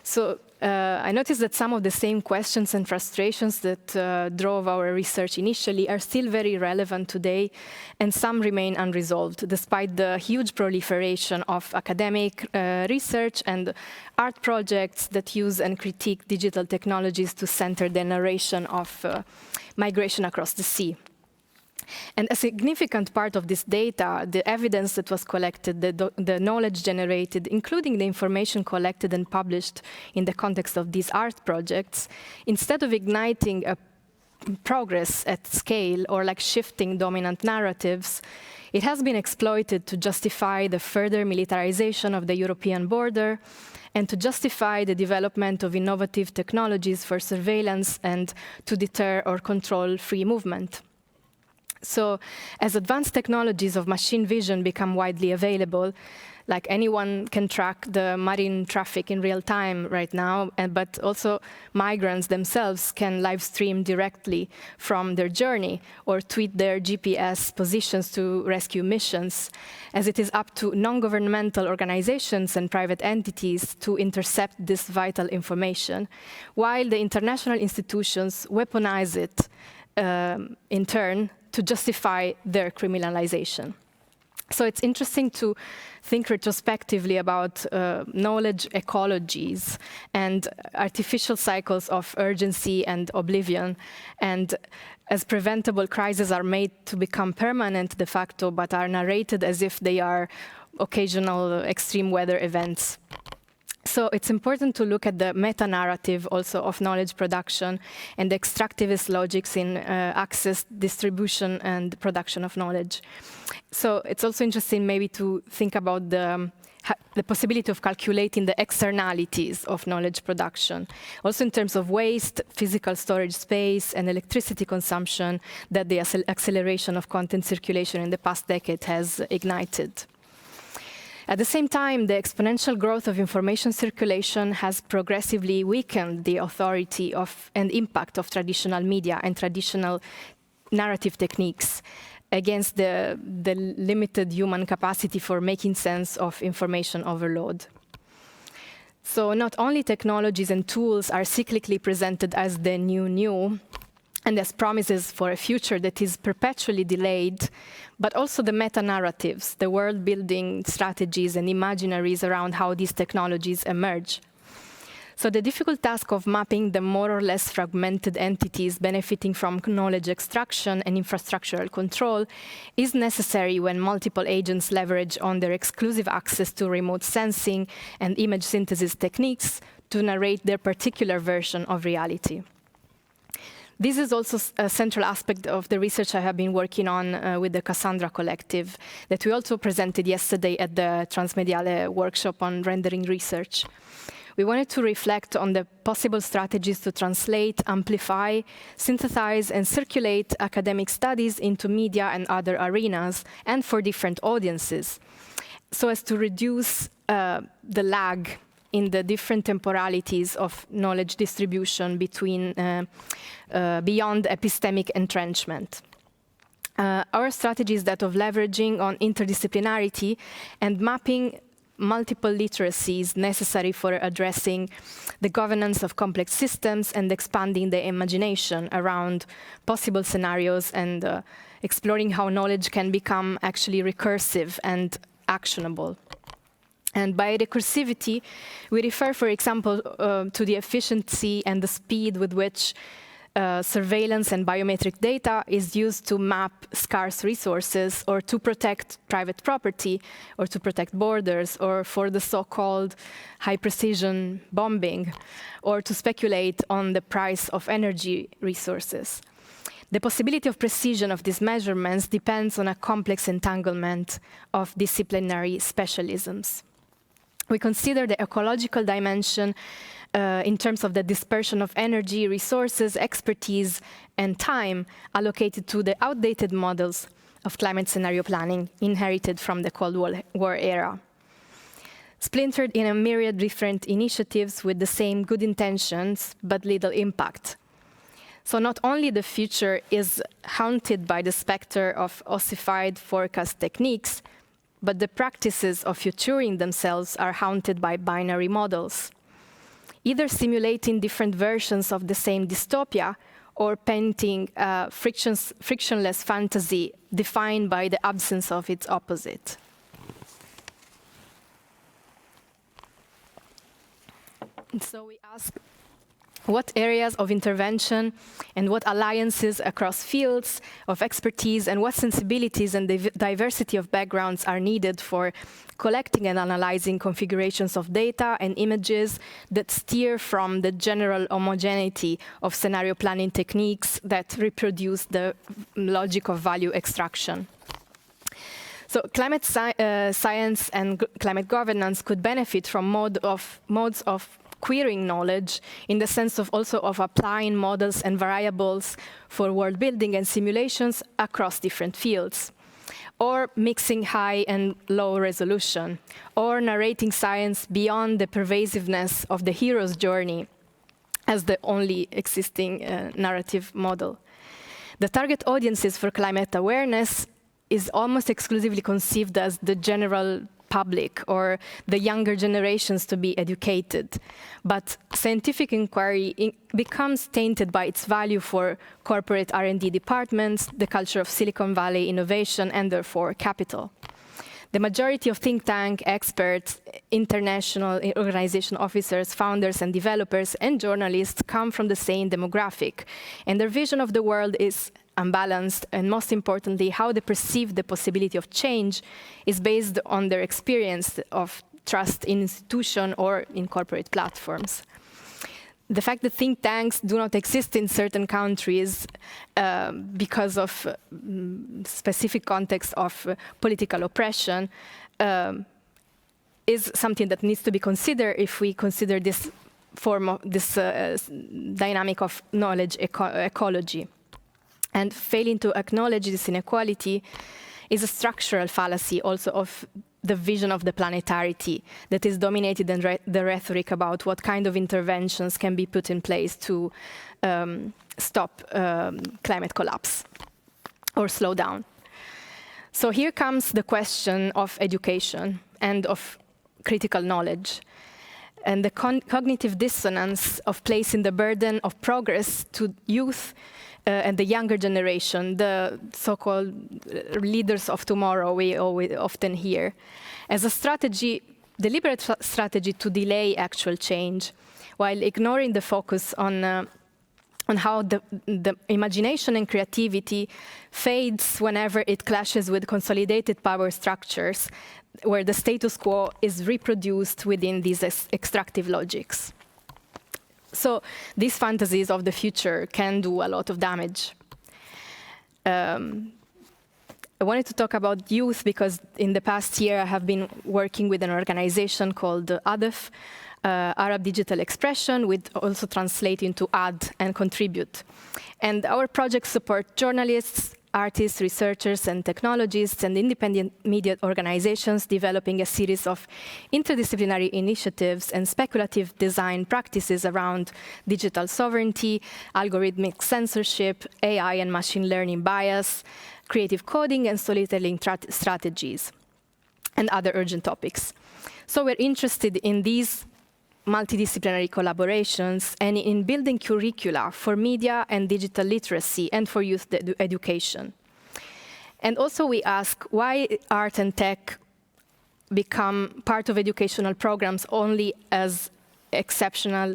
So I noticed that some of the same questions and frustrations that drove our research initially are still very relevant today, and some remain unresolved, despite the huge proliferation of academic research and art projects that use and critique digital technologies to center the narration of migration across the sea. And a significant part of this data, the evidence that was collected, the knowledge generated, including the information collected and published in the context of these art projects, instead of igniting a progress at scale or like shifting dominant narratives, it has been exploited to justify the further militarization of the European border and to justify the development of innovative technologies for surveillance and to deter or control free movement. So as advanced technologies of machine vision become widely available, like anyone can track the marine traffic in real time right now, but also migrants themselves can live stream directly from their journey or tweet their GPS positions to rescue missions, as it is up to non-governmental organizations and private entities to intercept this vital information, while the international institutions weaponize it in turn to justify their criminalization. So it's interesting to think retrospectively about knowledge ecologies and artificial cycles of urgency and oblivion, and as preventable crises are made to become permanent de facto, but are narrated as if they are occasional extreme weather events. So it's important to look at the meta-narrative also of knowledge production and the extractivist logics in access, distribution, and production of knowledge. So it's also interesting maybe to think about the possibility of calculating the externalities of knowledge production, also in terms of waste, physical storage space, and electricity consumption that the acceleration of content circulation in the past decade has ignited. At the same time, the exponential growth of information circulation has progressively weakened the authority of and impact of traditional media and traditional narrative techniques against the limited human capacity for making sense of information overload. So not only technologies and tools are cyclically presented as the new, and as promises for a future that is perpetually delayed, but also the meta-narratives, the world-building strategies and imaginaries around how these technologies emerge. So the difficult task of mapping the more or less fragmented entities benefiting from knowledge extraction and infrastructural control is necessary when multiple agents leverage on their exclusive access to remote sensing and image synthesis techniques to narrate their particular version of reality. This is also a central aspect of the research I have been working on with the Cassandra Collective that we also presented yesterday at the Transmediale workshop on rendering research. We wanted to reflect on the possible strategies to translate, amplify, synthesize, and circulate academic studies into media and other arenas, and for different audiences, so as to reduce the lag in the different temporalities of knowledge distribution between beyond epistemic entrenchment. Our strategy is that of leveraging on interdisciplinarity and mapping multiple literacies necessary for addressing the governance of complex systems and expanding the imagination around possible scenarios and exploring how knowledge can become actually recursive and actionable. And by recursivity, we refer, for example, to the efficiency and the speed with which surveillance and biometric data is used to map scarce resources or to protect private property or to protect borders or for the so-called high-precision bombing or to speculate on the price of energy resources. The possibility of precision of these measurements depends on a complex entanglement of disciplinary specialisms. We consider the ecological dimension in terms of the dispersion of energy, resources, expertise, and time allocated to the outdated models of climate scenario planning inherited from the Cold War era, splintered in a myriad different initiatives with the same good intentions, but little impact. So not only the future is haunted by the specter of ossified forecast techniques, but the practices of futuring themselves are haunted by binary models, either simulating different versions of the same dystopia or painting a frictionless fantasy defined by the absence of its opposite. And so we ask what areas of intervention and what alliances across fields of expertise and what sensibilities and diversity of backgrounds are needed for collecting and analyzing configurations of data and images that steer from the general homogeneity of scenario planning techniques that reproduce the logic of value extraction. So climate science and climate governance could benefit from modes of querying knowledge in the sense of also of applying models and variables for world building and simulations across different fields, or mixing high and low resolution, or narrating science beyond the pervasiveness of the hero's journey as the only existing narrative model. The target audiences for climate awareness is almost exclusively conceived as the general public or the younger generations to be educated. But scientific inquiry becomes tainted by its value for corporate R&D departments, the culture of Silicon Valley innovation, and therefore capital. The majority of think tank experts, international organization officers, founders and developers, and journalists come from the same demographic, and their vision of the world is unbalanced, and most importantly, how they perceive the possibility of change is based on their experience of trust in institutions or in corporate platforms. The fact that think tanks do not exist in certain countries because of specific context of political oppression is something that needs to be considered if we consider this form of this dynamic of knowledge ecology. And failing to acknowledge this inequality is a structural fallacy also of the vision of the planetarity that is dominated in the rhetoric about what kind of interventions can be put in place to stop climate collapse or slow down. So here comes the question of education and of critical knowledge, and the cognitive dissonance of placing the burden of progress to youth and the younger generation, the so-called leaders of tomorrow we often hear, as a strategy, deliberate strategy to delay actual change, while ignoring the focus on how the imagination and creativity fades whenever it clashes with consolidated power structures, where the status quo is reproduced within these extractive logics. So these fantasies of the future can do a lot of damage. I wanted to talk about youth because in the past year I have been working with an organization called ADEF, Arab Digital Expression, which also translate into add and contribute. And our projects support journalists, artists, researchers, and technologists, and independent media organizations developing a series of interdisciplinary initiatives and speculative design practices around digital sovereignty, algorithmic censorship, AI and machine learning bias, creative coding, and storytelling strategies, and other urgent topics. So we're interested in these multidisciplinary collaborations and in building curricula for media and digital literacy and for youth education. And also we ask why art and tech become part of educational programs only as exceptional,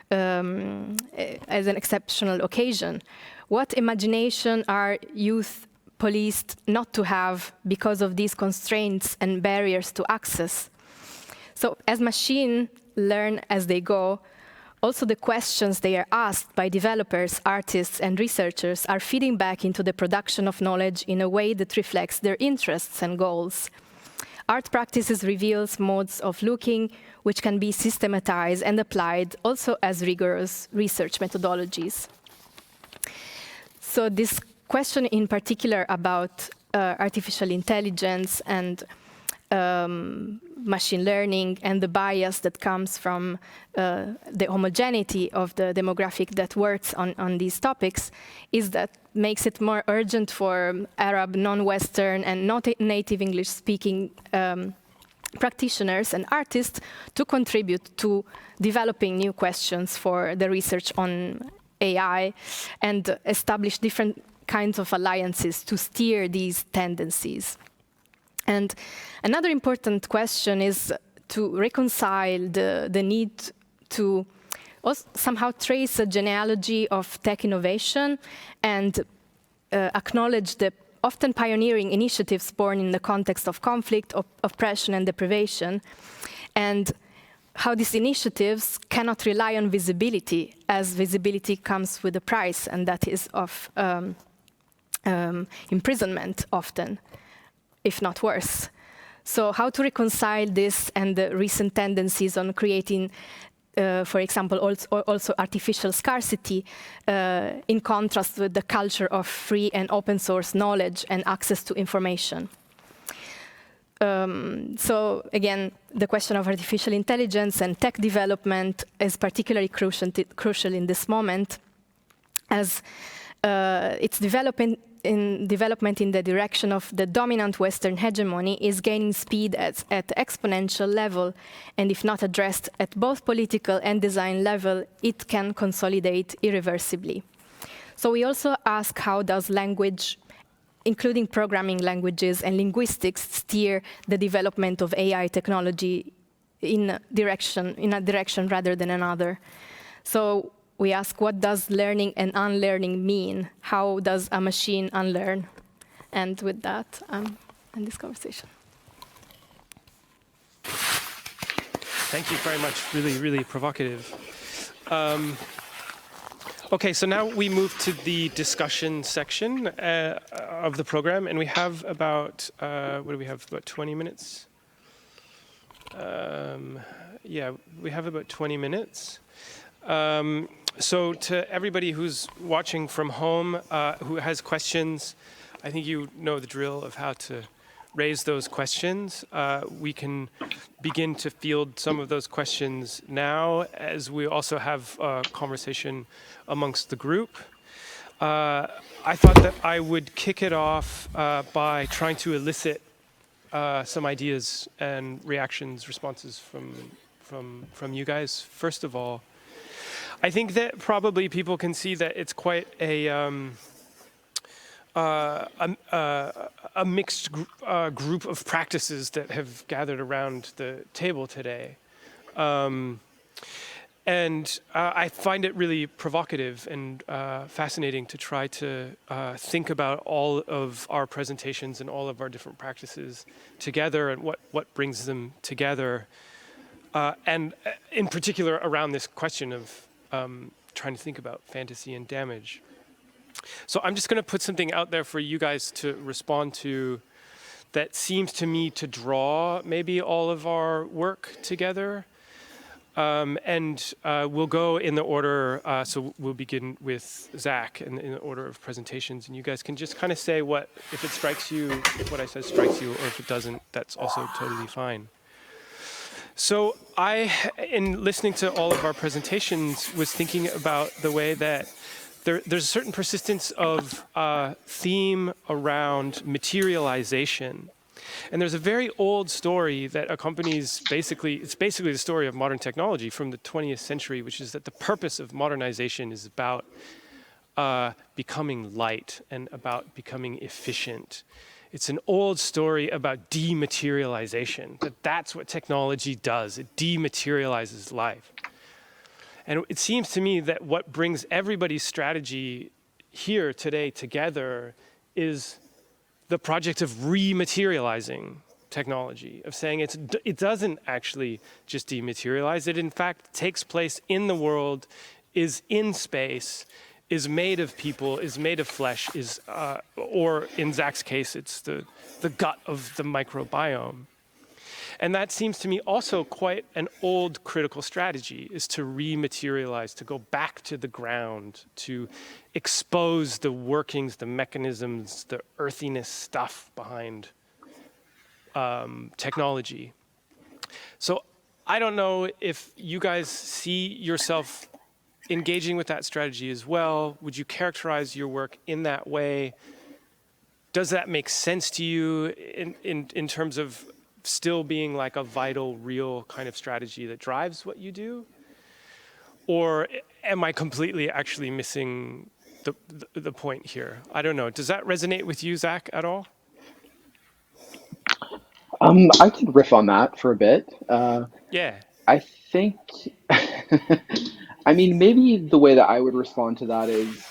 as an exceptional occasion. What imagination are youth policed not to have because of these constraints and barriers to access? So as machines learn as they go, also the questions they are asked by developers, artists, and researchers are feeding back into the production of knowledge in a way that reflects their interests and goals. Art practices reveals modes of looking which can be systematized and applied also as rigorous research methodologies. So this question in particular about artificial intelligence and machine learning and the bias that comes from the homogeneity of the demographic that works on these topics is that makes it more urgent for Arab, non-Western, and not native English-speaking practitioners and artists to contribute to developing new questions for the research on AI and establish different kinds of alliances to steer these tendencies. And another important question is to reconcile the need to also somehow trace a genealogy of tech innovation and acknowledge the often pioneering initiatives born in the context of conflict, oppression, and deprivation, and how these initiatives cannot rely on visibility, as visibility comes with a price, and that is of imprisonment often, if not worse. So how to reconcile this and the recent tendencies on creating, for example, also artificial scarcity, in contrast with the culture of free and open source knowledge and access to information. So again, the question of artificial intelligence and tech development is particularly crucial in this moment, as its development in the direction of the dominant Western hegemony is gaining speed at exponential level, and if not addressed at both political and design level, it can consolidate irreversibly. So we also ask, how does language, including programming languages and linguistics, steer the development of AI technology in a direction rather than another? So we ask, what does learning and unlearning mean? How does a machine unlearn? And with that, I'm in this conversation. Thank you very much. Really, really provocative. Okay, so now we move to the discussion section of the program, and we have about, what do we have, about 20 minutes? Yeah, we have about 20 minutes. So to everybody who's watching from home, who has questions, I think you know the drill of how to raise those questions. We can begin to field some of those questions now, as we also have a conversation amongst the group. I thought that I would kick it off by trying to elicit some ideas and reactions, responses from you guys. First of all, I think that probably people can see that it's quite a mixed group of practices that have gathered around the table today. And I find it really provocative and fascinating to try to think about all of our presentations and all of our different practices together and what brings them together. And in particular around this question of trying to think about fantasy and damage. So I'm just going to put something out there for you guys to respond to that seems to me to draw maybe all of our work together. And we'll go in the order, so we'll begin with Zach in the order of presentations, and you guys can just kind of say what, if it strikes you, if what I said strikes you, or if it doesn't, that's also totally fine. So in listening to all of our presentations, was thinking about the way that there's a certain persistence of theme around materialization. And there's a very old story that accompanies it's basically the story of modern technology from the 20th century, which is that the purpose of modernization is about becoming light and about becoming efficient. It's an old story about dematerialization, that's what technology does. It dematerializes life. And it seems to me that what brings everybody's strategy here today together is the project of rematerializing technology, of saying it doesn't actually just dematerialize, it in fact takes place in the world, is in space, is made of people, is made of flesh, or in Zach's case, it's the gut of the microbiome. And that seems to me also quite an old critical strategy, is to rematerialize, to go back to the ground, to expose the workings, the mechanisms, the earthiness stuff behind technology. So I don't know if you guys see yourself engaging with that strategy as well. Would you characterize your work in that way? Does that make sense to you in terms of still being like a vital, real kind of strategy that drives what you do? Or am I completely actually missing the point here? I don't know. Does that resonate with you, Zach, at all? I could riff on that for a bit. Yeah. I think I mean, maybe the way that I would respond to that is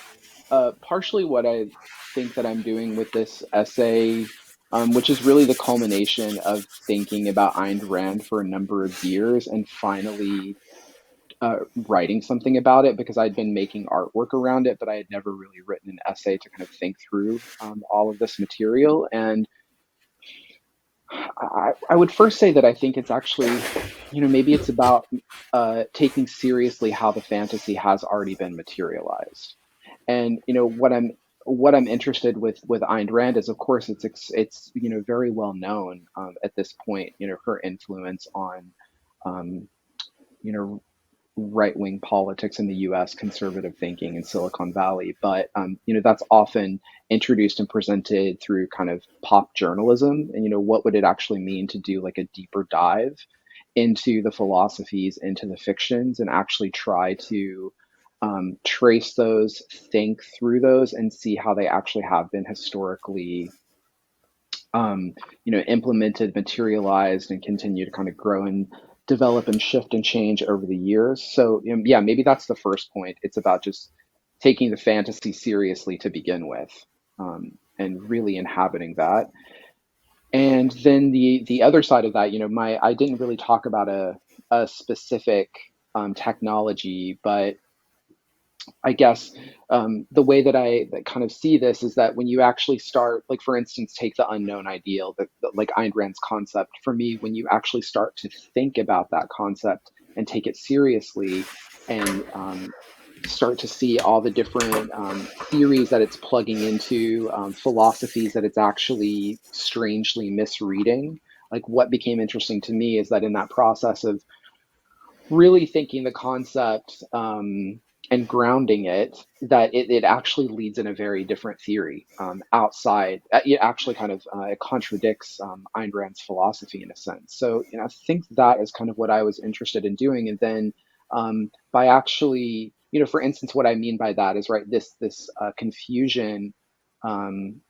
partially what I think that I'm doing with this essay, which is really the culmination of thinking about Ayn Rand for a number of years and finally writing something about it because I'd been making artwork around it, but I had never really written an essay to kind of think through all of this material. And I would first say that I think it's actually, maybe it's about taking seriously how the fantasy has already been materialized. And what I'm interested with Ayn Rand is, of course, it's very well known at this point. Her influence on um, you know right wing politics in the U.S., conservative thinking in Silicon Valley. But that's often introduced and presented through kind of pop journalism. And what would it actually mean to do like a deeper dive into the philosophies, into the fictions, and actually try to trace those, think through those, and see how they actually have been historically implemented, materialized, and continue to kind of grow and develop and shift and change over the years. So, yeah, maybe that's the first point. It's about just taking the fantasy seriously to begin with, and really inhabiting that. And then the other side of that, I didn't really talk about a specific technology, but I guess the way that I kind of see this is that when you actually start, like for instance, take the unknown ideal, like Ayn Rand's concept. For me, when you actually start to think about that concept and take it seriously, and start to see all the different theories that it's plugging into, philosophies that it's actually strangely misreading. Like what became interesting to me is that in that process of really thinking the concept and grounding it, that it actually leads in a very different theory outside. It actually kind of it contradicts Ayn Rand's philosophy in a sense. So I think that is kind of what I was interested in doing. And then by actually, for instance, what I mean by that is right this confusion. Um,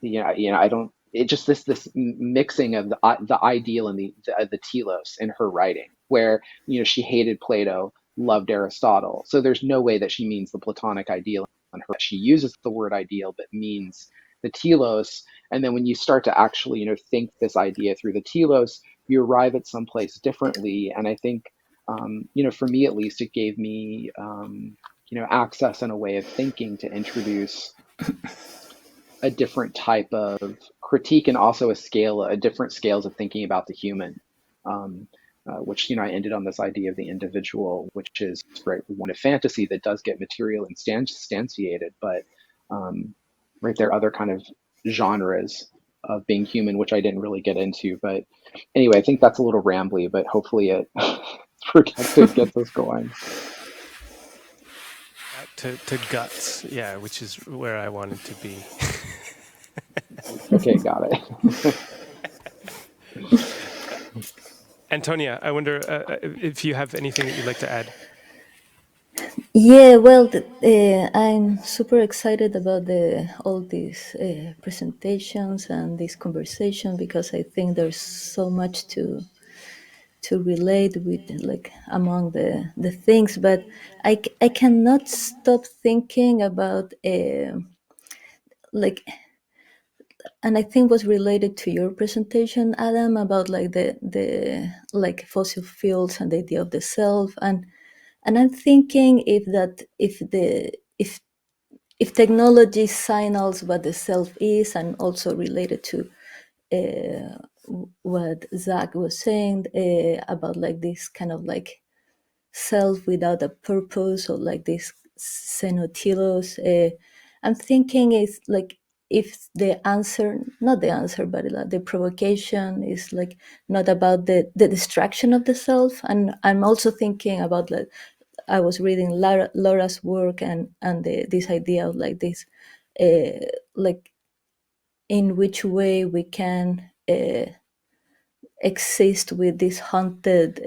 I don't. It just this mixing of the ideal and the telos in her writing, where she hated Plato, loved Aristotle. So there's no way that she means the Platonic ideal in her. She uses the word ideal, but means the telos. And then when you start to actually think this idea through the telos, you arrive at someplace differently. And I think for me at least, it gave me access and a way of thinking to introduce a different type of critique and also a different scales of thinking about the human, which I ended on this idea of the individual, which is right one of fantasy that does get material instantiated, but right there are other kind of genres of being human, which I didn't really get into. But anyway, I think that's a little rambly, but hopefully it productive gets us going. To guts, yeah, which is where I wanted to be. Okay, got it. Antonia, I wonder if you have anything that you'd like to add. Yeah, well, I'm super excited about all these presentations and this conversation because I think there's so much to relate with, like among the things. But I cannot stop thinking about like, and I think was related to your presentation, Adam, about like the like fossil fuels and the idea of the self, and I'm thinking if technology signals what the self is, and also related to what Zach was saying about like this kind of like self without a purpose, or like this xenotilos. I'm thinking it's like if the answer, not the answer, but like the provocation is like not about the distraction of the self. And I'm also thinking about like, I was reading Laura's work and this idea of like this, like in which way we can exist with this haunted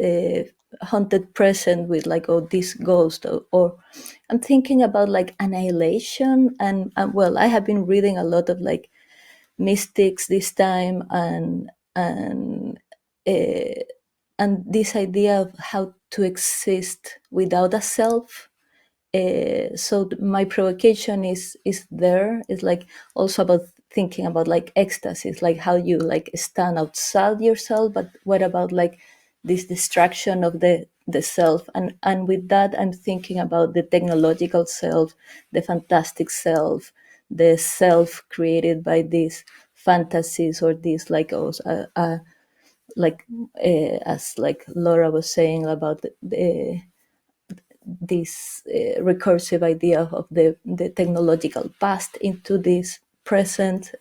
present with like, oh, this ghost, or I'm thinking about like annihilation. And well, I have been reading a lot of like mystics this time, and uh, and this idea of how to exist without a self. So my provocation is there. It's like also about thinking about like ecstasy. It's like how you like stand outside yourself, but what about like this distraction of the self? And with that, I'm thinking about the technological self, the fantastic self, the self created by these fantasies or these like like as like Laura was saying about this recursive idea of the technological past into this present.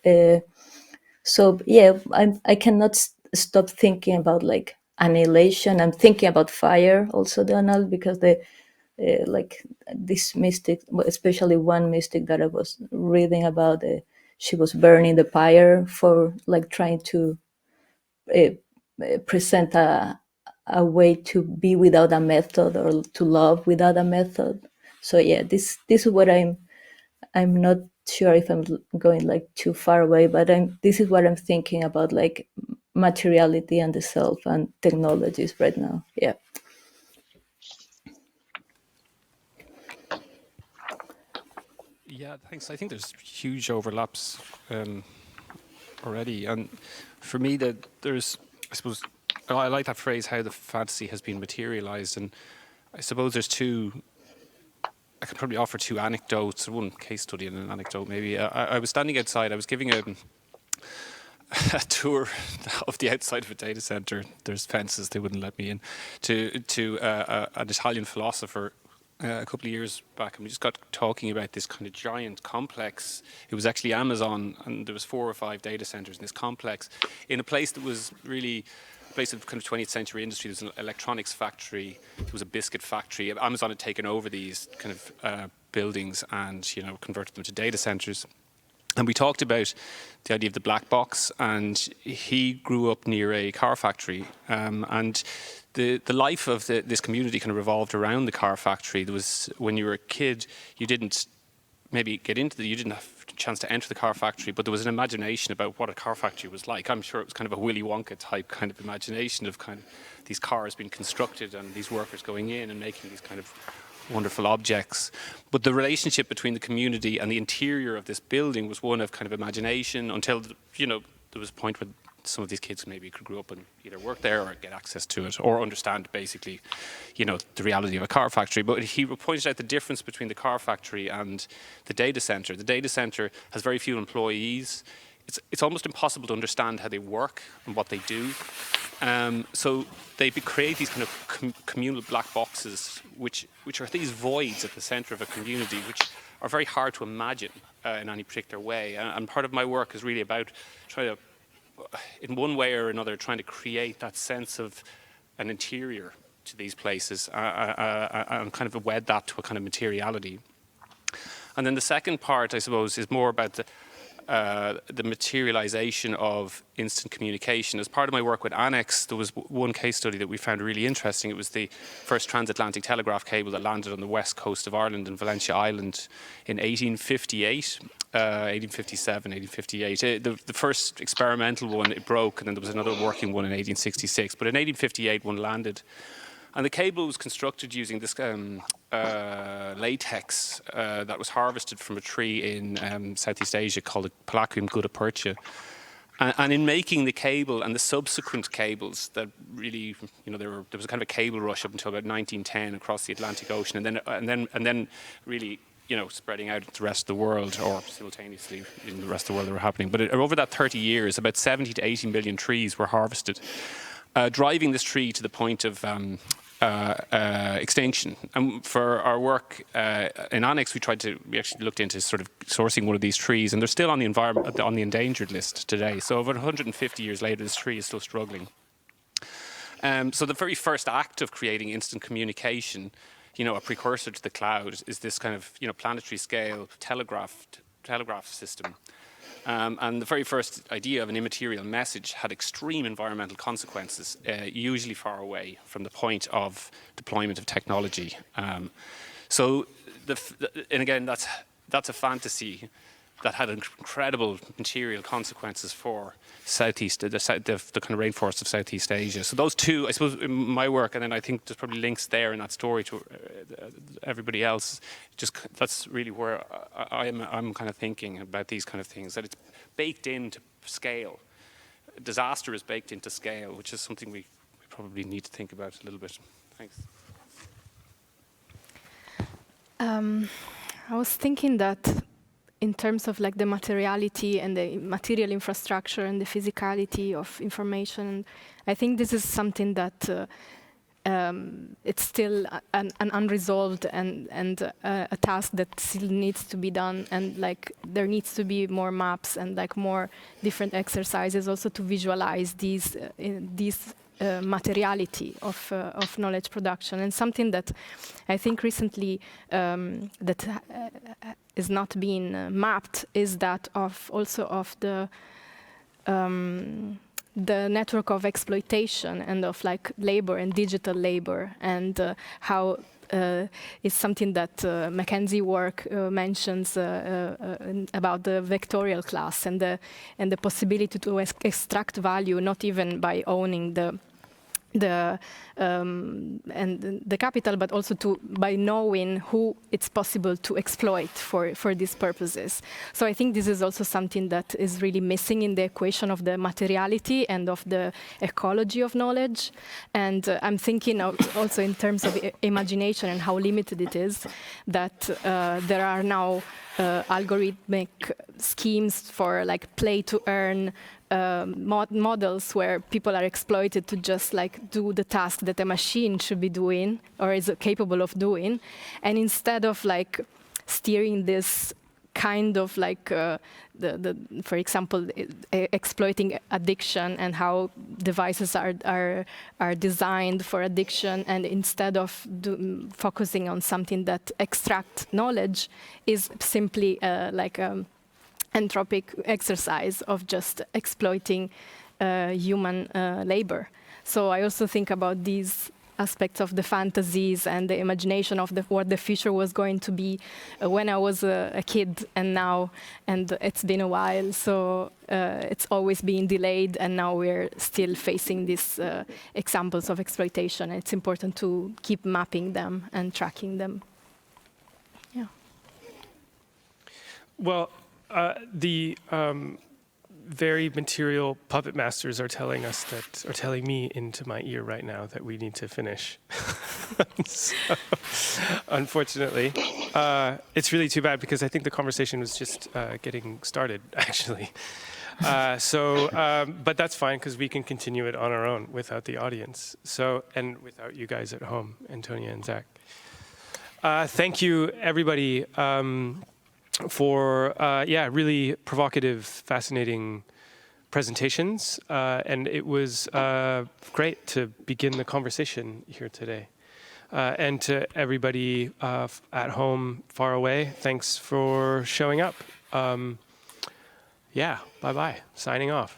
So yeah, I cannot stop thinking about like annihilation. I'm thinking about fire also, Donal, because the like this mystic, especially one mystic that I was reading about, she was burning the pyre for like trying to present a way to be without a method or to love without a method. So yeah, this is what I'm not sure if I'm going like too far away, but this is what I'm thinking about, like materiality and the self and technologies right now. Yeah. Yeah, thanks. I think there's huge overlaps already, and for me, that there's, I suppose, I like that phrase, how the fantasy has been materialized, and I suppose there's two. I could probably offer two anecdotes, one case study and an anecdote maybe. I was standing outside. I was giving a tour of the outside of a data center. There's fences; they wouldn't let me in. To an Italian philosopher a couple of years back, and we just got talking about this kind of giant complex. It was actually Amazon, and there was 4 or 5 data centers in this complex, in a place that was really a place of kind of 20th century industry. There was an electronics factory, there was a biscuit factory. Amazon had taken over these kind of buildings and converted them to data centers. And we talked about the idea of the black box, and he grew up near a car factory, and the life of this community kind of revolved around the car factory. There was, when you were a kid, you didn't maybe get into you didn't have a chance to enter the car factory, but there was an imagination about what a car factory was like. I'm sure it was kind of a Willy Wonka type kind of imagination of kind of these cars being constructed and these workers going in and making these kind of wonderful objects. But the relationship between the community and the interior of this building was one of kind of imagination until, there was a point where some of these kids maybe could grow up and either work there or get access to it or understand basically, the reality of a car factory. But he pointed out the difference between the car factory and the data center. The data center has very few employees. It's almost impossible to understand how they work and what they do. So they create these kind of communal black boxes, which are these voids at the center of a community, which are very hard to imagine in any particular way. And part of my work is really about trying to, in one way or another, trying to create that sense of an interior to these places and kind of wed that to a kind of materiality. And then the second part, I suppose, is more about the materialization of instant communication. As part of my work with Annex, there was one case study that we found really interesting. It was the first transatlantic telegraph cable that landed on the west coast of Ireland in Valentia Island in 1858. 1857, 1858. The first experimental one, it broke, and then there was another working one in 1866. But in 1858, one landed. And the cable was constructed using this latex that was harvested from a tree in Southeast Asia called the Palacium gutta-percha. And in making the cable and the subsequent cables that really, there was a kind of a cable rush up until about 1910 across the Atlantic Ocean, and then really, spreading out to the rest of the world, or simultaneously in the rest of the world they were happening. But over that 30 years, about 70 to 80 million trees were harvested, driving this tree to the point of extinction. And for our work in Annex, we actually looked into sort of sourcing one of these trees, and they're still on the endangered list today. So over 150 years later, this tree is still struggling. So the very first act of creating instant communication, a precursor to the cloud, is this kind of planetary scale telegraph system. And the very first idea of an immaterial message had extreme environmental consequences, usually far away from the point of deployment of technology. And again, that's a fantasy, that had incredible material consequences for Southeast, the kind of rainforest of Southeast Asia. So those two, I suppose, in my work, and then I think there's probably links there in that story to everybody else. Just that's really where I'm kind of thinking about these kind of things, that it's baked into scale. Disaster is baked into scale, which is something we probably need to think about a little bit. Thanks. I was thinking that in terms of like the materiality and the material infrastructure and the physicality of information, I think this is something that it's still an unresolved and a task that still needs to be done, and like there needs to be more maps and like more different exercises also to visualize these materiality of knowledge production. And something that I think recently that is not being mapped is that of also of the network of exploitation and of like labor and digital labor, and how is something that Mackenzie work mentions about the vectorial class and the possibility to extract value not even by owning the capital, but also by knowing who it's possible to exploit for these purposes. So I think this is also something that is really missing in the equation of the materiality and of the ecology of knowledge. And I'm thinking also in terms of imagination and how limited it is, that there are now algorithmic schemes for like play to earn models where people are exploited to just like do the task that a machine should be doing or is capable of doing, and instead of like steering this kind of like for example exploiting addiction and how devices are designed for addiction, and instead of focusing on something that extracts knowledge, is simply like anthropic exercise of just exploiting human labor. So I also think about these aspects of the fantasies and the imagination of what the future was going to be when I was a kid and now, and it's been a while, so it's always been delayed, and now we're still facing these examples of exploitation. It's important to keep mapping them and tracking them. Yeah. Well, the very material puppet masters are telling me into my ear right now that we need to finish. So, unfortunately, it's really too bad because I think the conversation was just getting started, actually. But that's fine because we can continue it on our own without the audience. So, and without you guys at home, Antonia and Zach. Thank you, everybody. For really provocative, fascinating presentations, and it was great to begin the conversation here today. And to everybody at home, far away, thanks for showing up. Bye-bye. Signing off.